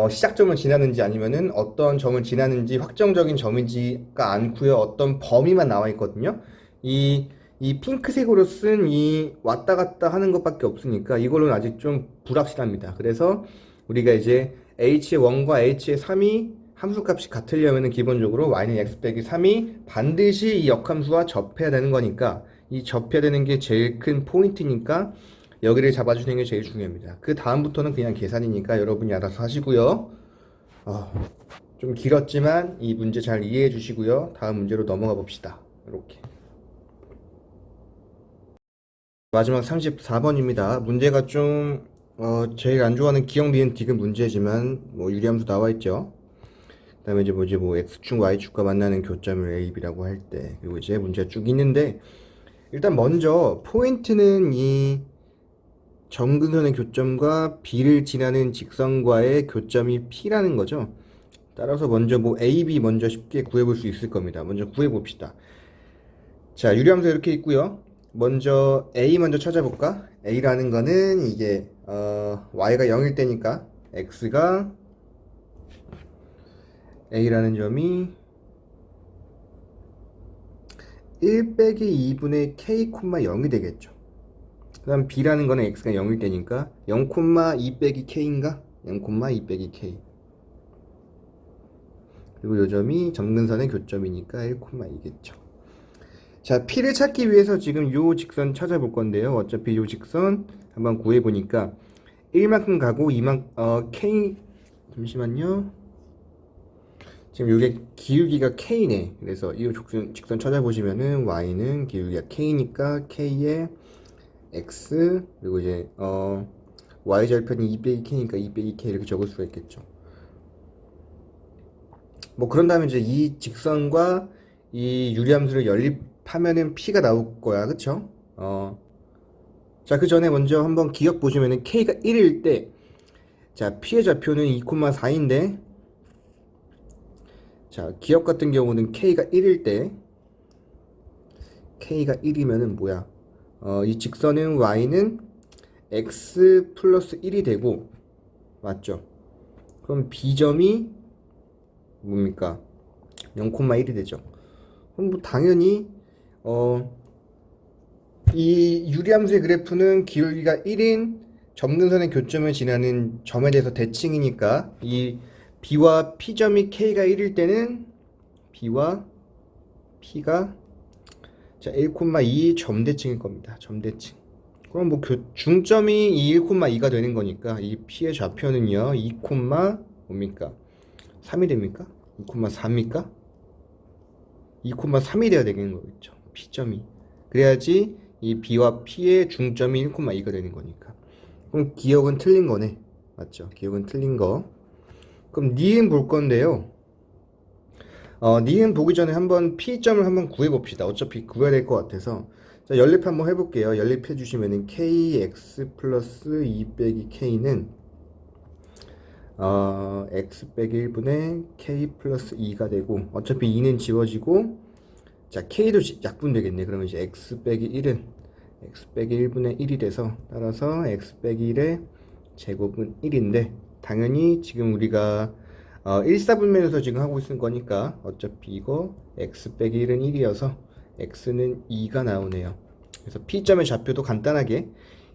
시작점을 지나는지 아니면은 어떤 점을 지나는지 확정적인 점이지가 않고요. 어떤 범위만 나와 있거든요. 이 핑크색으로 쓴 이 왔다 갔다 하는 것밖에 없으니까 이걸로는 아직 좀 불확실합니다. 그래서 우리가 이제 h의 1과 h의 3이 함수값이 같으려면은 기본적으로 y는 x 빼기 3이 반드시 이 역함수와 접해야 되는 거니까 이 접해야 되는 게 제일 큰 포인트니까 여기를 잡아주는 게 제일 중요합니다. 그 다음부터는 그냥 계산이니까 여러분이 알아서 하시고요. 좀 길었지만 이 문제 잘 이해해 주시고요. 다음 문제로 넘어가 봅시다. 이렇게. 마지막 34번입니다. 문제가 좀 제일 안 좋아하는 기억 니은 디귿 문제지만 뭐 유리함수 나와 있죠. 그다음에 이제 뭐 x축 y축과 만나는 교점을 a, b라고 할 때 그리고 이제 문제가 쭉 있는데 일단 먼저 포인트는 이 점근선의 교점과 B를 지나는 직선과의 교점이 P라는 거죠. 따라서 먼저 뭐 A, B 먼저 쉽게 구해볼 수 있을 겁니다. 먼저 구해봅시다. 자, 유리함수 이렇게 있고요. 먼저 A 먼저 찾아볼까? A라는 거는 이게 Y가 0일 때니까 X가 A라는 점이 1 빼기 2분의 K, 0이 되겠죠. 그 다음 B라는 거는 X가 0일 때니까 0,2 빼기 K인가? 0,2 빼기 K. 그리고 요 점이 점근선의 교점이니까 1,2겠죠. 자, P를 찾기 위해서 지금 요 직선 찾아볼 건데요. 어차피 요 직선 한번 구해보니까 1만큼 가고 K, 잠시만요. 지금 요게 기울기가 K네. 그래서 이 직선 찾아보시면은 Y는 기울기가 K니까 K에 x 그리고 이제 y절편이 2 빼기 k니까 2 빼기 k 이렇게 적을 수가 있겠죠. 뭐 그런 다음에 이제 이 직선과 이 유리함수를 연립하면은 p가 나올 거야, 그쵸? 자, 그 전에 먼저 한번 기억 보시면은 k가 1일 때, 자, p의 좌표는 2,4인데, 자, 기억 같은 경우는 k가 1일 때, k가 1이면은 뭐야? 이 직선은 y는 x 플러스 1이 되고 맞죠? 그럼 b점이 뭡니까? 0,1이 되죠. 그럼 뭐 당연히 이 유리함수의 그래프는 기울기가 1인 점근선의 교점을 지나는 점에 대해서 대칭이니까 이 B와 P점이 K가 1일 때는 B와 P가 자 1,2 점대칭일 겁니다. 점대칭. 그럼 뭐 중점이 이 1,2가 되는 거니까 이 P의 좌표는요 2, 뭡니까? 3이 됩니까? 2,4입니까? 2,3이 돼야 되는 거겠죠. P점이. 그래야지 이 B와 P의 중점이 1,2가 되는 거니까. 그럼 기억은 틀린 거네. 맞죠? 기억은 틀린 거. 그럼 니은 볼 건데요. 니은 보기 전에 한번 P점을 한번 구해봅시다. 어차피 구해야 될 것 같아서. 자, 연립 한번 해볼게요. 연립해 주시면은 KX 플러스 2 빼기 K는 X 빼기 1분의 K 플러스 2가 되고 어차피 2는 지워지고 자 K도 약분 되겠네. 그러면 이제 X 빼기 1은 X 빼기 1분의 1이 돼서 따라서 X 빼기 1의 제곱은 1인데 당연히 지금 우리가 1사분면에서 지금 하고 있는 거니까 어차피 이거 X 빼기 1은 1이어서 X는 2가 나오네요. 그래서 P점의 좌표도 간단하게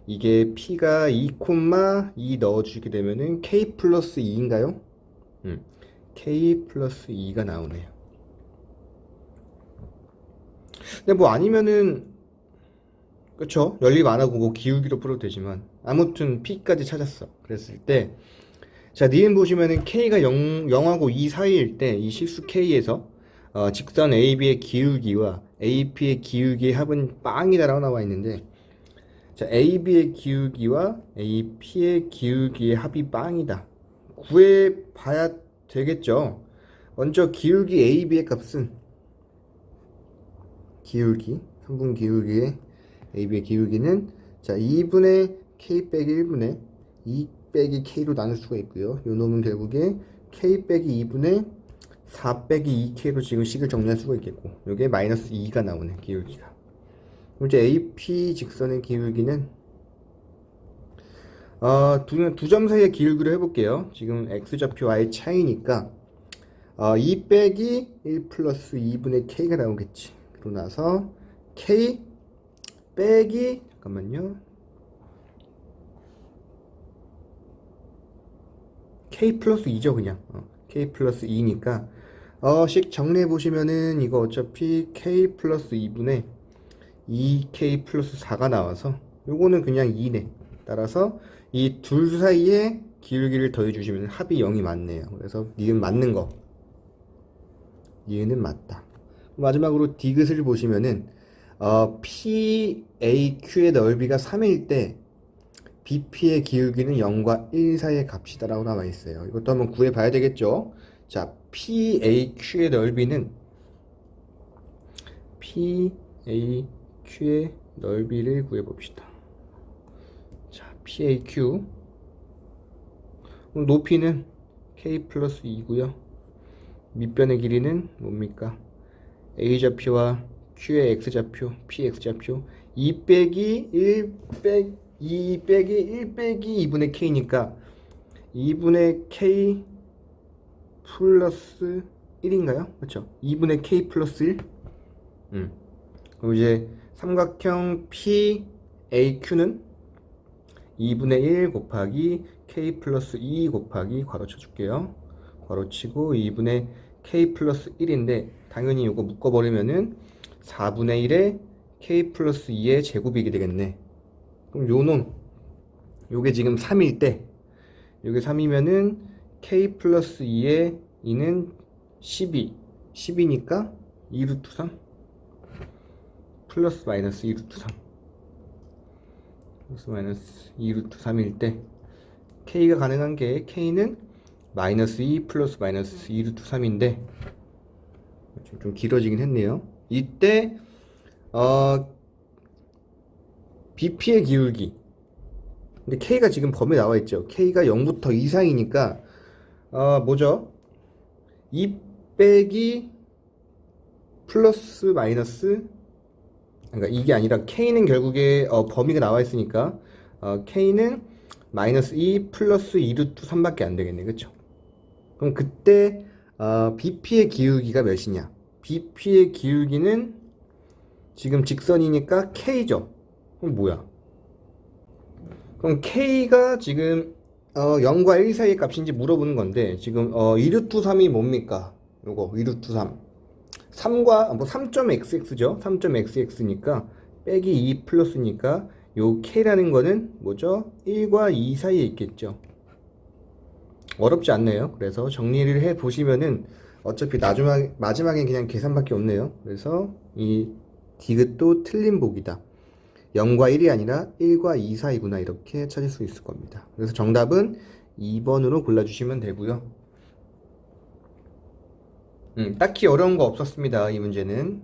이게 P가 2,2 넣어주게 되면은 K 플러스 2인가요? K 플러스 2가 나오네요. 근데 뭐 아니면은 그쵸? 연립 안 하고 뭐 기울기로 풀어도 되지만 아무튼 P까지 찾았어. 그랬을 때 자, 니은 보시면은 K가 0하고 2 사이일 때 이 실수 K에서 직선 AB의 기울기와 AP의 기울기의 합은 빵이다라고 나와 있는데 자, AB의 기울기와 AP의 기울기의 합이 빵이다. 구해봐야 되겠죠. 먼저 기울기 AB의 값은 기울기, 한분 기울기의 AB의 기울기는 자 2분의 K 빼기 1분의 2 빼기 K로 나눌 수가 있고요. 요 놈은 결국에 K 빼기 2분의 4 빼기 2K로 지금 식을 정리할 수가 있겠고 요게 마이너스 2가 나오네 기울기가. 그럼 이제 AP 직선의 기울기는 두 점 사이의 기울기로 해볼게요. 지금 X좌표와의 차이니까 2 빼기 1 플러스 2분의 K가 나오겠지. 그러고 나서 K 빼기 잠깐만요. K 플러스 2죠 그냥 K 플러스 2니까 식 정리해 보시면은 이거 어차피 K 플러스 2분의 2K 플러스 4가 나와서 요거는 그냥 2네. 따라서 이 둘 사이에 기울기를 더해 주시면 합이 0이 맞네요. 그래서 니은 맞는 거. 니은은 맞다. 마지막으로 디귿을 보시면은 PAQ의 넓이가 3일 때 BP의 기울기는 0과 1 사이의 값이다라고 나와 있어요. 이것도 한번 구해 봐야 되겠죠. 자, PAQ의 넓이는 PAQ의 넓이를 구해 봅시다. 자, PAQ 높이는 K 플러스 2고요. 밑변의 길이는 뭡니까? A좌표와 Q의 X좌표, PX좌표 2 빼기 1 빼기 2 빼기 1 빼기 2분의 K니까 2분의 K 플러스 1인가요? 그렇죠? 2분의 K 플러스 1 그럼 이제 삼각형 PAQ는 2분의 1 곱하기 K 플러스 2 곱하기 괄호쳐 줄게요. 괄호치고 2분의 K 플러스 1인데 당연히 이거 묶어버리면은 4분의 1에 K 플러스 2의 제곱이게 되겠네. 그럼 요놈 요게 지금 3일 때 요게 3이면은 K 플러스 2의 2는 12니까 2루트 3 플러스 마이너스 2루트 3 플러스 마이너스 2루트 3일 때 K가 가능한 게 K는 마이너스 2 플러스 마이너스 2루트 3인데 좀 길어지긴 했네요. 이때 BP의 기울기 근데 K가 지금 범위에 나와 있죠. K가 0부터 2 사이니까 뭐죠? 2 빼기 플러스 마이너스 그러니까 이게 아니라 K는 결국에 범위가 나와 있으니까 K는 마이너스 2 플러스 2루트 3밖에 안 되겠네. 그쵸? 그럼 그때 BP의 기울기가 몇이냐? BP의 기울기는 지금 직선이니까 K죠. 그럼 뭐야? 그럼 K가 지금 0과 1 사이의 값인지 물어보는 건데 지금 2루트 3이 뭡니까? 요거 2루트 3 3과 뭐 3.xx죠. 3.xx니까 빼기 2 플러스니까 요 K라는 거는 뭐죠? 1과 2 사이에 있겠죠. 어렵지 않네요. 그래서 정리를 해 보시면은 어차피 마지막엔 그냥 계산밖에 없네요. 그래서 이 디귿도 틀린 복이다. 0과 1이 아니라 1과 2 사이구나 이렇게 찾을 수 있을 겁니다. 그래서 정답은 2번으로 골라주시면 되고요. 딱히 어려운 거 없었습니다. 이 문제는.